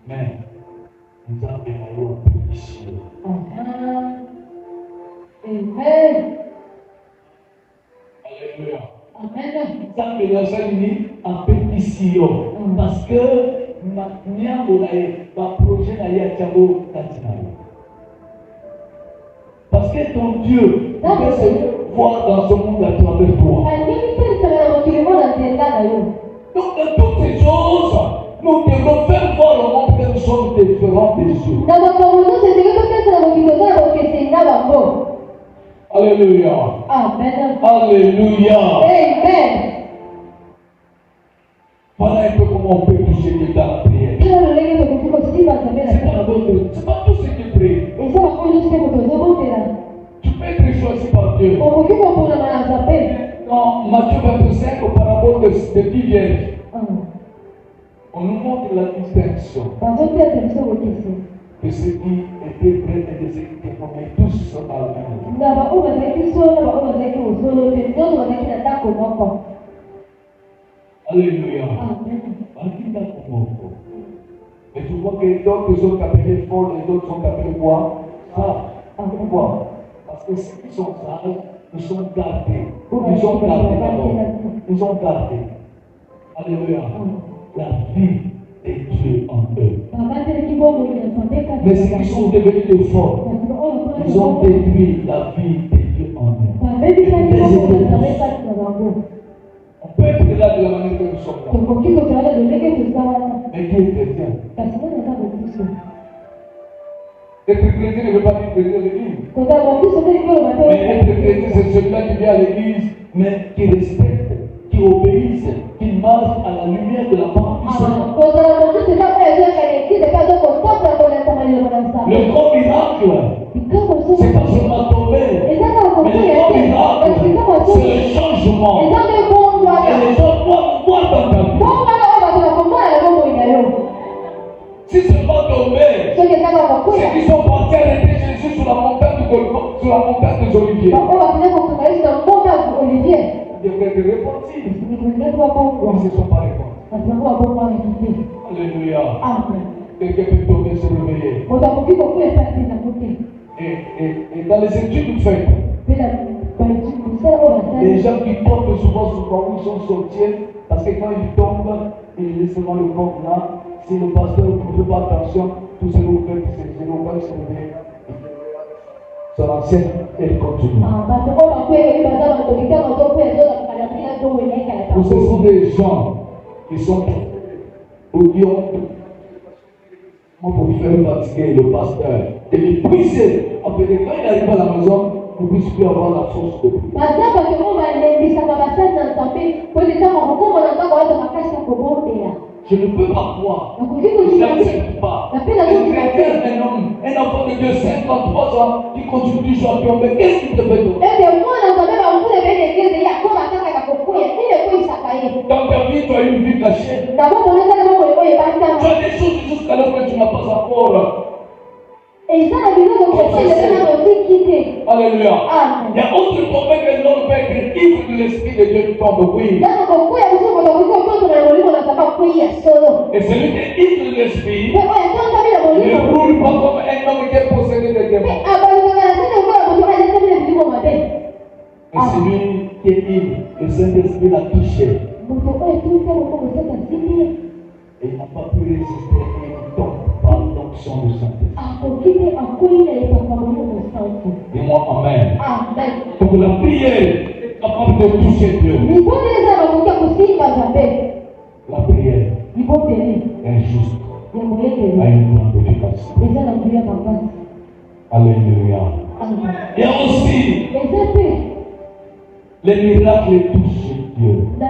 Speaker 1: Amen. Alléluia. Amen. En pétition. Parce que parce que ton Dieu peut se voir dans ce monde à travers toi. Donc dans toutes ces choses, nous devons faire voir au monde que nous sommes différents des autres. Alléluia.
Speaker 3: Amen.
Speaker 1: Alléluia.
Speaker 3: Amen.
Speaker 1: Voilà un peu comment on peut toucher quelqu'un à la prière. C'est pas tout ce qui prie. Tu peux être choisi par Dieu. Dans Matthieu 25, au parabole de 10 vierges, on nous montre la distinction de ceux qui étaient prêts et de ceux qui étaient formés tous à la même. Alléluia. Et tu vois que d'autres sont appelés folles et d'autres sont appelés quoi? Ça. Pourquoi? Parce que ceux qui sont sages, ils sont gardés. Ils sont gardés d'abord. Ils sont gardés. Alléluia. La vie est Dieu en eux. Mais ceux qui sont devenus de folles, ils ont détruit la vie de Dieu en eux. On peut être là de la manière que nous sommes là. Mais qui est chrétien? Être chrétien ne veut pas dire chrétien de l'église. Mais être chrétien, c'est celui-là qui vient à l'église, mais qui respecte, qui obéisse, qui marche à la lumière de la parole du Seigneur. Le grand miracle, c'est pas seulement tomber, mais le grand miracle, c'est le changement. Et les gens doivent voir dans ta vie. Si seulement tomber, ceux qui sont partis arrêter Jésus sur la montagne de Golgotha, sur la montagne des Oliviers, ils devraient être repentis. Ils ne se sont pas répandus. Alléluia. Quelqu'un peut tomber se réveiller. Et dans les études faites, les gens qui tombent souvent sur le ils sont sortis parce que quand ils tombent, ils laissent seulement le corps là. Si le pasteur ne fait pas attention, tout ce que vous faites, c'est que vous allez se réveiller. Son ancienne, elle continue. Ce sont des gens qui sont qui ont pour faire fatiguer le pasteur et les briser. Après, quand il arrive à la maison, vous ne puissiez plus avoir la force de prier. Je ne peux pas croire. Je n'accepte pas. Un enfant de Dieu, 53 ans, qui continue toujours à tomber. Qu'est-ce qu'il te fait donc? Dans ta vie, tu as une vie cachée. Tu as des choses jusqu'à l'heure que tu n'as pas encore. Alléluia. Il y a autre problème que l'homme peut être ivre de l'esprit de Dieu qui tombe, oui. Et celui qui est ivre de l'esprit ne roule pas comme un homme qui est possédé de démons. Et celui qui est ivre, le Saint-Esprit l'a touché. Et il n'a pas pu résister et il tombe par l'onction du Saint-Esprit. Dis-moi Amen. Donc la prière est capable de toucher Dieu. La prière est juste. a une grande efficacité. Alléluia. Il y a aussi les miracles touchent Dieu. Là,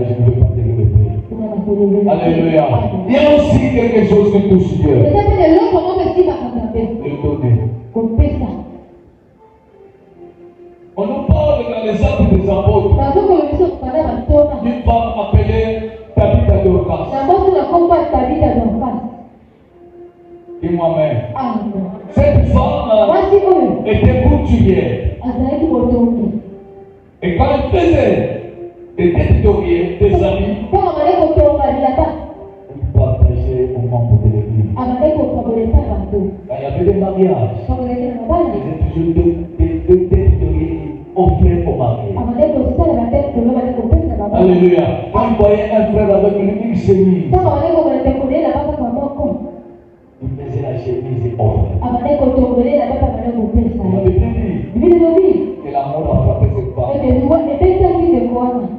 Speaker 1: je ne veux pas te le répéter. Alléluia. Il y a aussi quelque chose qui touche Dieu. Le donner. On nous parle dans les actes des apôtres d'une femme appelée Tabitha Dorcas. Dis-moi même. Cette femme était couturière. Et quand elle faisait des têtes d'oreiller, des amis, elle partageait aux membres de l'église. Quand il y avait des mariages, elle faisait toujours deux têtes d'oreiller offrées aux mariés. Alléluia. Quand il voyait un frère avec lui, il s'est mis. Il faisait la chemise et offrait. Il avait bien dit que l'amour a frappé cette femme.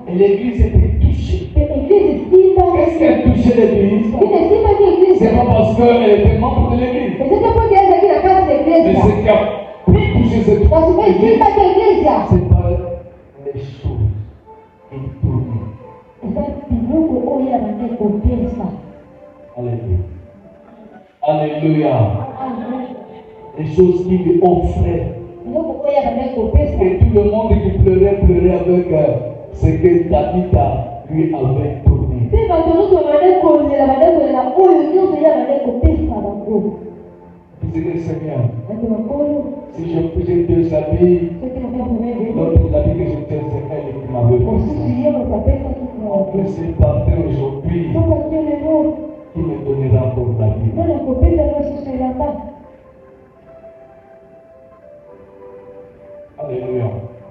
Speaker 1: Et l'église était touchée. Qu'est-ce qu'elle touchait l'église? C'est pas parce qu'elle était membre de l'église. Mais ce qui a plus touché cette femme, c'est pas les choses qui tournent. Alléluia. Alléluia. Les choses qui lui offraient. Et tout le monde qui pleurait avec ce que Tabitha lui avait tourné. Disait Seigneur, si je faisais deux habits, l'autre habit que je tiens, c'est elle qui m'avait fait. En plus, il partait aujourd'hui. Qui me donnera pour la vie? Alléluia.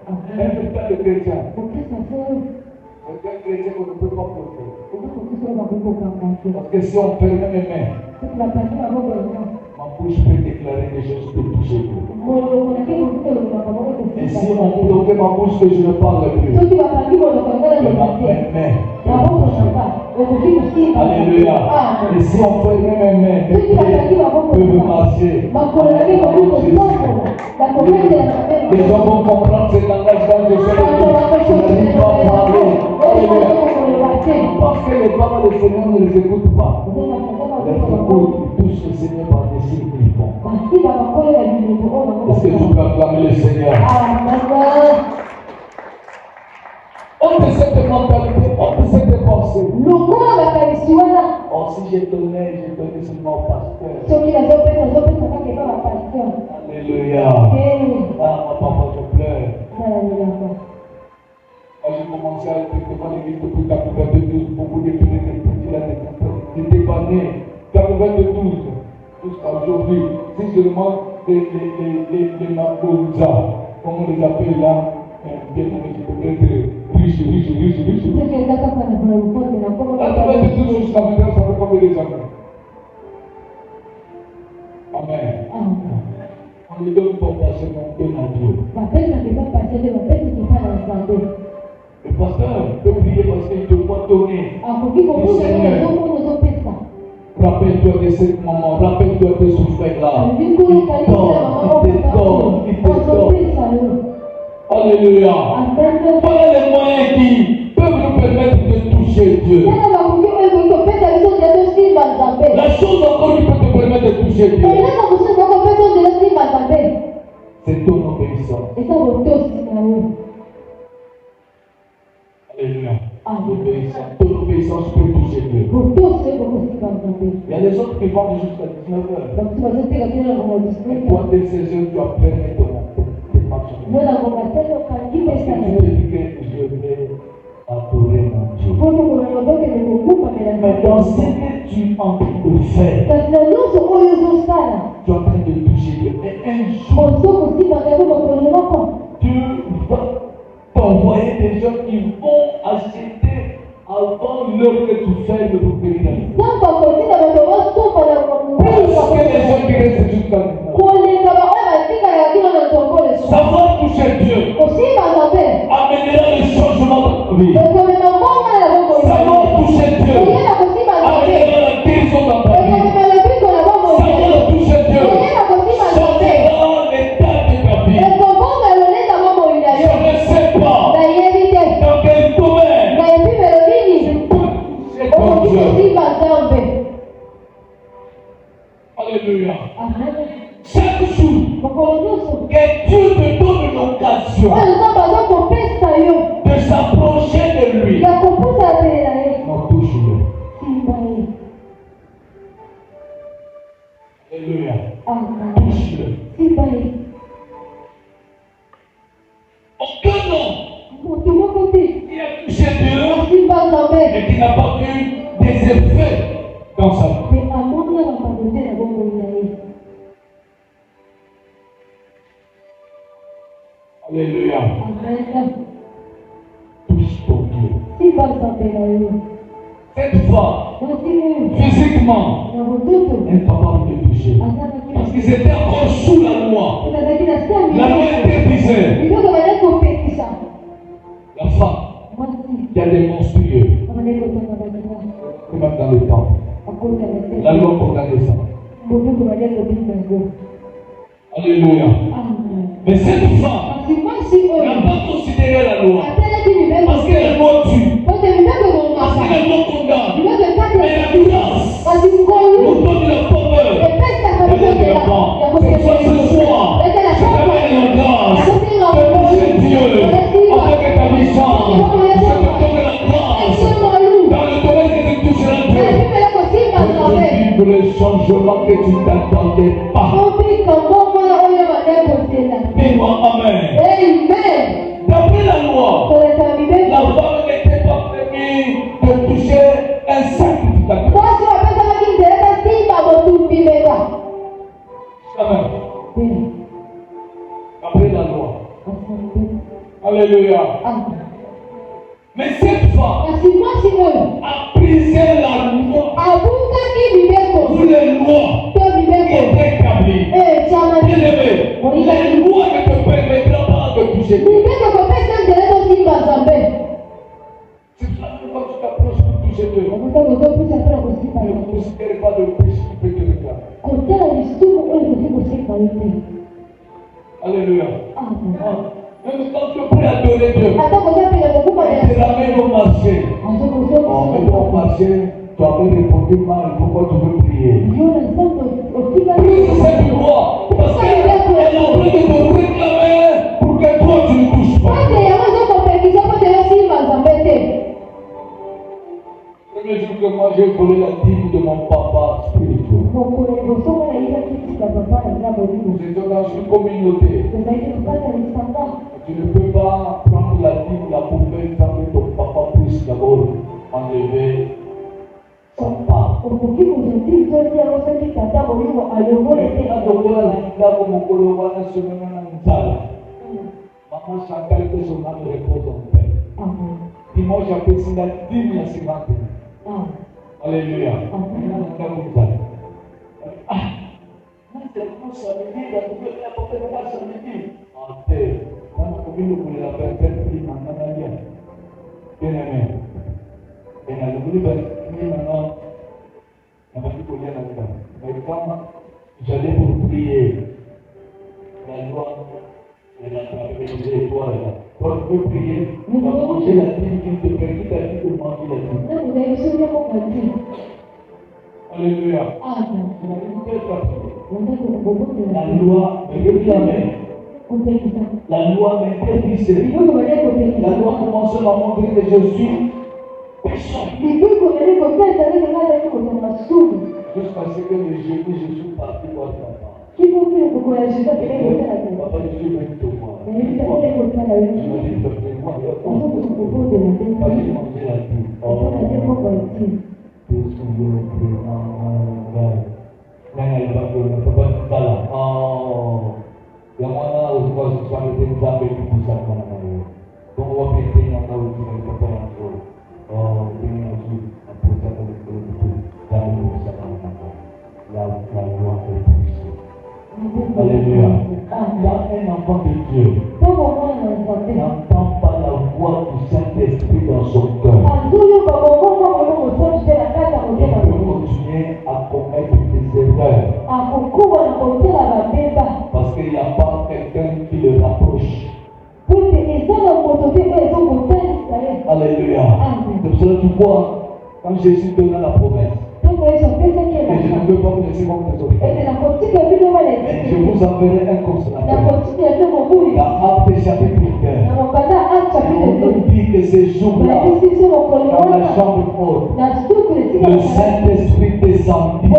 Speaker 1: Un peu de chrétien. C'est un chrétien qu'on ne peut pas porter. Parce que si on ferme mes mains, ma bouche peut déclarer des choses pour toucher Dieu. Et si on bloquait ma bouche que je ne parle plus, mes mains. Alléluia. Et si on fermait mes mains, mes pieds peuvent marcher. Les gens vont comprendre ce langage quand je n'arrive pas à parler. Parce que les paroles du Seigneur ne les écoutent pas. Les écoutent, ils touchent le Seigneur par des signes qu'ils font. Est-ce que tu peux acclamer le Seigneur? On peut cette mentalité, on peut cette pensée. Oh, si j'ai donné seulement au pasteur. Alléluia. Ah, ma papa, je pleure. Quand j'ai commencé à être devant l'église depuis 92, beaucoup de petits n'étaient pas nés. 92, jusqu'à aujourd'hui. Si seulement les Mabounza, comme on les appelle là, peut-être riches. À travers de tout jusqu'à maintenant, ça fait combien des années? Amen. On ne donne pas passer mon peine à Dieu. Le pasteur peut prier parce qu'il te voit donner. Rappelle-toi de ce moment, rappelle-toi de ce frère-là. Il te donne. Alléluia. Voilà les moyens qui peuvent nous permettre de toucher Dieu. La chose encore qui peut te permettre de toucher Dieu, c'est ton obéissance. Alléluia. Ton obéissance peut toucher Dieu. Il y a des autres qui vont jusqu'à 19h. Et toi, dès 16h, tu as fermé ton marche. Parce que tu te dis que je vais adorer mon Dieu. Mais dans ce que tu es en train de faire, tu es en train de toucher Dieu. Et un jour, Dieu va t'envoyer des gens qui vont acheter avant l'heure que tu fais le pèlerinage. Parce que les gens qui restent jusqu'à maintenant, ça va toucher Dieu. Amènera le changement de vie. Ça va toucher Dieu. Amènera la l'intention de s'approcher de lui. Non, touche-le. Alléluia. Touche-le. Aucun homme qui a touché Dieu et qui n'a pas vu des effets dans sa vie. Alléluia. Touche ton Dieu. Cette femme, physiquement, elle n'est pas capable de toucher. Parce qu'ils étaient encore sous la loi. La loi interdisait. La femme qui a des monstrueux, comme même dans le temps. La loi condamnait ça. Alléluia. Mais cette femme n'a pas considéré la loi. Parce que la loi tue. Parce que la loi condamne. Mais la grâce nous donne la faveur. C'est soit ce soir, je t'amène la grâce de toucher Dieu avec ta licence. Je te donne la grâce dans le domaine que tu toucheras Dieu. De vivre le changement que tu t'attendais pas. Dis-moi Amen. D'après la loi, la femme n'était pas permise de toucher un sacrificateur. Amen. D'après la loi. Alléluia. Mais cette femme a brisé la loi. Pour les lois qui étaient établies. Bien-aimé, les lois ne te permettront pas de toucher Dieu. C'est ça que quand tu t'approches pour toucher Dieu, ne considère pas de péché qui peut te réclamer. Alléluia. Même quand tu es prêt à adorer Dieu, tu te ramènes au marché. Même au marché, tu avais répondu mal. Pourquoi tu veux prier? Prise cette loi. Parce qu'elle est en train de te réclamer pour que toi tu ne touches pas. Le jour que moi j'ai volé la dîme de mon papa spirituel. J'étais dans une communauté. Tu ne peux pas prendre la dîme, la poubelle, sans que ton papa puisse d'abord enlever sa part. Maman Chantal que son âme repose en paix. Dimanche après c'est la dîme à 50. Alléluia. Ah, c'est comment samedi, la nouvelle apportée de la samedi. En terre, dans la commune où la personne prie maintenant la bien. Bien-aimé. Et la nouvelle personne maintenant, on va dire qu'on vient là-dedans. Mais quand j'allais pour prier, la loi, elle a attrapé les étoiles là. Quand tu peux prier, tu vas manger la dîme qui te permet de manger la dîme. Alléluia. La loi me réclamait. La loi m'interdisait. La loi commençait à montrer que je suis pécheur. Jusqu'à ce que le jeudi, je suis parti voir papa. Papa, je suis venu te voir. Je me dis, moi, pas j'ai mangé la dîme. Yang mana usah sampai sampai di pusat mana-mana. Tunggu penting yang tahu di tempat itu. Ini harus pusat itu dan pusat mana-mana. Yang waktu itu. Alléluia. Quand un enfant de Dieu n'entend pas la voix du Saint-Esprit dans son cœur, il peut continuer à commettre des erreurs. Parce qu'il n'y a pas quelqu'un qui le rapproche. Alléluia. C'est pour cela que tu vois, quand Jésus donna la promesse, je ne veux pas vous laisser comme des autres. Mais je vous enverrai un consolateur. Dans Actes chapitre 1. On nous dit que ces jours-là, dans la chambre haute, le Saint-Esprit descendit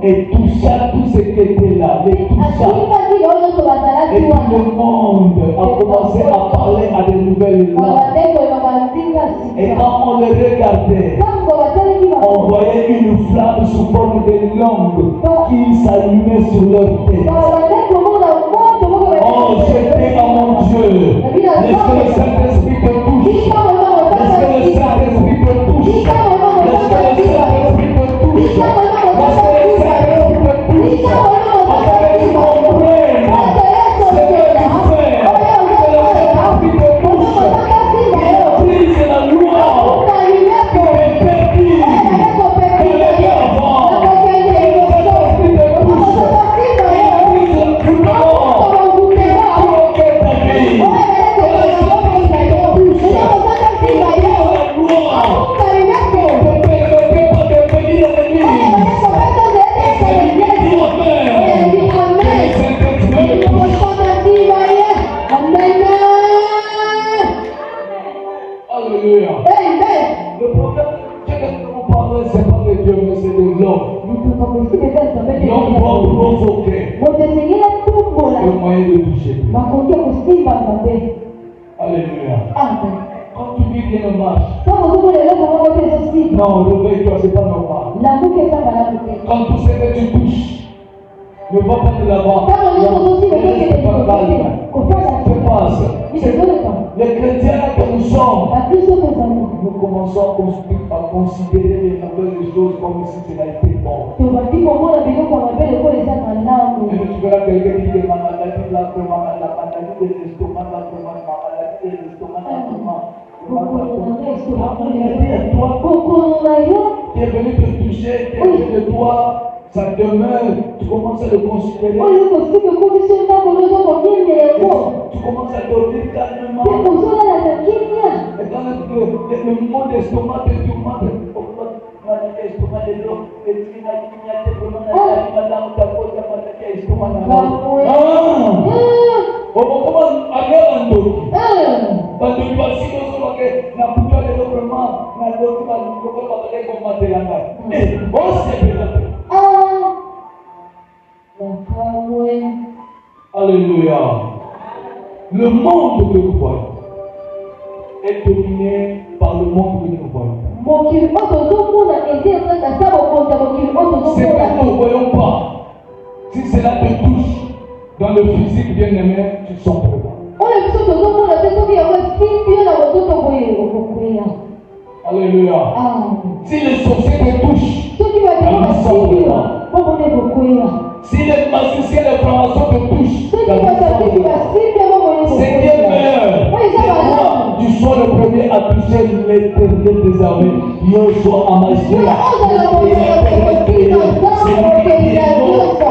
Speaker 1: et toucha tout ce qui était là, les toucha. Et tout le monde a commencé à parler à de nouvelles langues. Et quand on les regardait, on voyait une flamme sous forme de langue qui s'allumait sur leur tête. Oh, c'était à mon Dieu. Laisse que le Saint-Esprit te touche. Laisse que le Saint-Esprit te touche. Laisse que le Saint-Esprit te touche. Laisse que le Saint-Esprit te touche. Afin que tu comprennes ce que tu fais. Que le Saint-Esprit te touche. Il brise la loi qui t'interdit de lever avant. Que le Saint-Esprit te touche. Il brise le fondement qui bloquait ta vie. Que le Saint-Esprit te touche. Il brise la loi qui te permettait pas de venir à l'église. Et c'est lui qui dit Amen. Que le Saint-Esprit te touche. Alléluia. Le problème, c'est que nous parlons, c'est pas de Dieu, mais c'est de l'homme. L'homme doit provoquer le moyen de toucher Dieu. Alléluia. Quand tu dis qu'il y a une marche, non, réveille-toi, c'est pas normal. Quand tu sais que tu touches, ne va pas de l'avant. Ne reste pas calme. Qu'est-ce qui se passe? Les chrétiens que nous sommes, nous commençons à considérer les mauvaises choses comme si cela était bon. Et tu verras quelqu'un qui dit ma maladie, la maladie de l'estomac, la maladie de l'estomac, tu es venu te toucher, tu es venu de toi, ça demeure, tu commences à le considérer. Tu commences à dormir calmement. Et quand le mot d'estomac te tourmente, Alléluia. Le monde que nous voyons est dominé par le monde que nous voyons. Ce que nous ne voyons pas, si cela te touche dans le physique bien-aimé, tu sens vraiment. Alléluia. Si les sorciers te touchent, tu sens vraiment. Si les magiciens, les francs-maçons te touchent, Seigneur meurt. Tu sois le premier à toucher l'éternel des armées. Yoshua Amashia.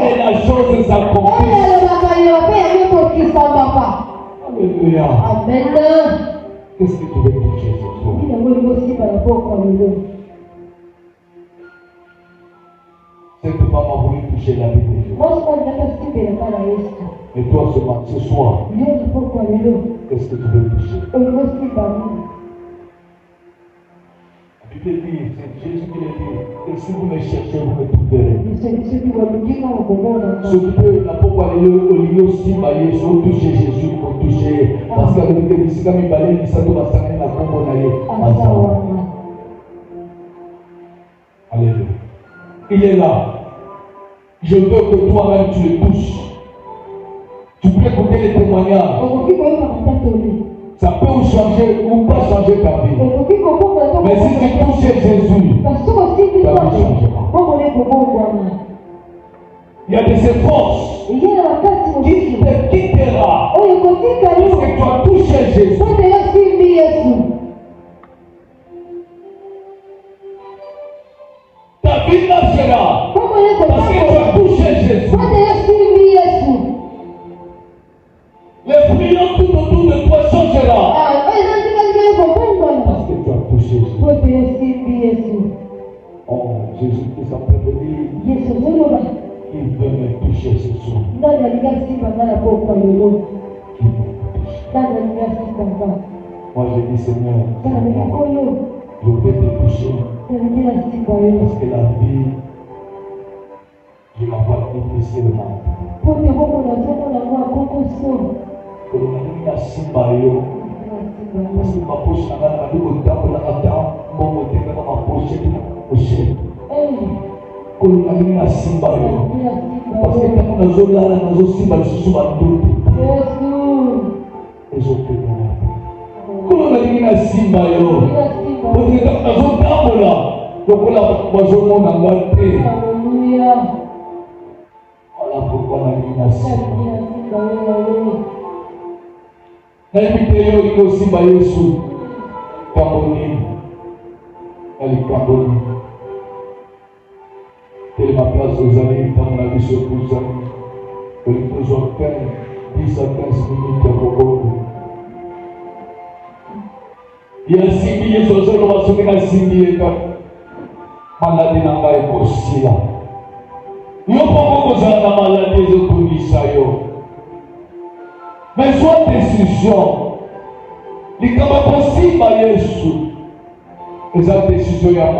Speaker 1: Et la chose s'accomplit. Alléluia.
Speaker 3: Amen.
Speaker 1: Qu'est-ce que tu veux toucher ce soir? Cette femme a voulu toucher la vie de Dieu. Et toi ce soir, qu'est-ce que tu veux toucher? La Bible dit, c'est Jésus qui le dit, que si vous me cherchez, vous me trouverez. Ce qui peut, la pourquoi les aussi bailler, il faut toucher Jésus, il faut toucher. Parce que le ici, comme il balait, il s'est tout la semaine, la combo Alléluia. Il est là. Je veux que toi-même tu le touches. Tu peux écouter les témoignages. Ça peut changer ou pas changer ta vie. Mais si tu touches Jésus, ta vie changera. Il y a des forces qui te quittera parce que tu as touché Jésus. Ta vie marchera parce que tu as touché Jésus. Les prières tout autour de toi changera parce que tu as touché Jésus. Oh. Jésus-Christ après de dire, il veut me toucher ce soir. Il veut me toucher. Moi je dis Seigneur, je vais te toucher. Parce que la vie, je m'en vois difficilement. Que l'on a simba yo. Parce que ma poche n'a pas de table à temps, mon côté dans ma poche, que l'on a simba yo. Parce que quand on a zola, on a simba yo sous ma doute. Et je fais mon que l'on a simba yo. Parce que quand on a zola, là, donc on a besoin d'un gâté. Voilà pourquoi on a simba. Invité yo iko simba Yesu Kamboni ali Kamboni telle ma place aux amis dans mon avis sur tous amis que nous faisons 10 à 15 minutes à Bobo il y a simbi Yesu solo basuki na simbi eka maladi na ngai kosila yo poko kozala na maladi ezokundisa yo. Mais soit décision, les camarades possible à Jésus, les décisions y a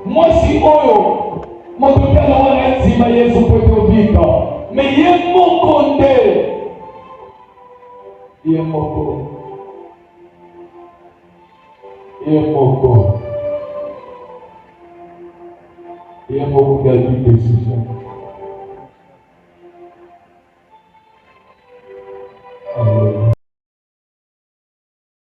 Speaker 1: moi si oyo, moi tout à l'heure si ma Jésus peut te vivre, mais il est mon condé, il est mon corps, il est mon corps, il est mon corps de décision.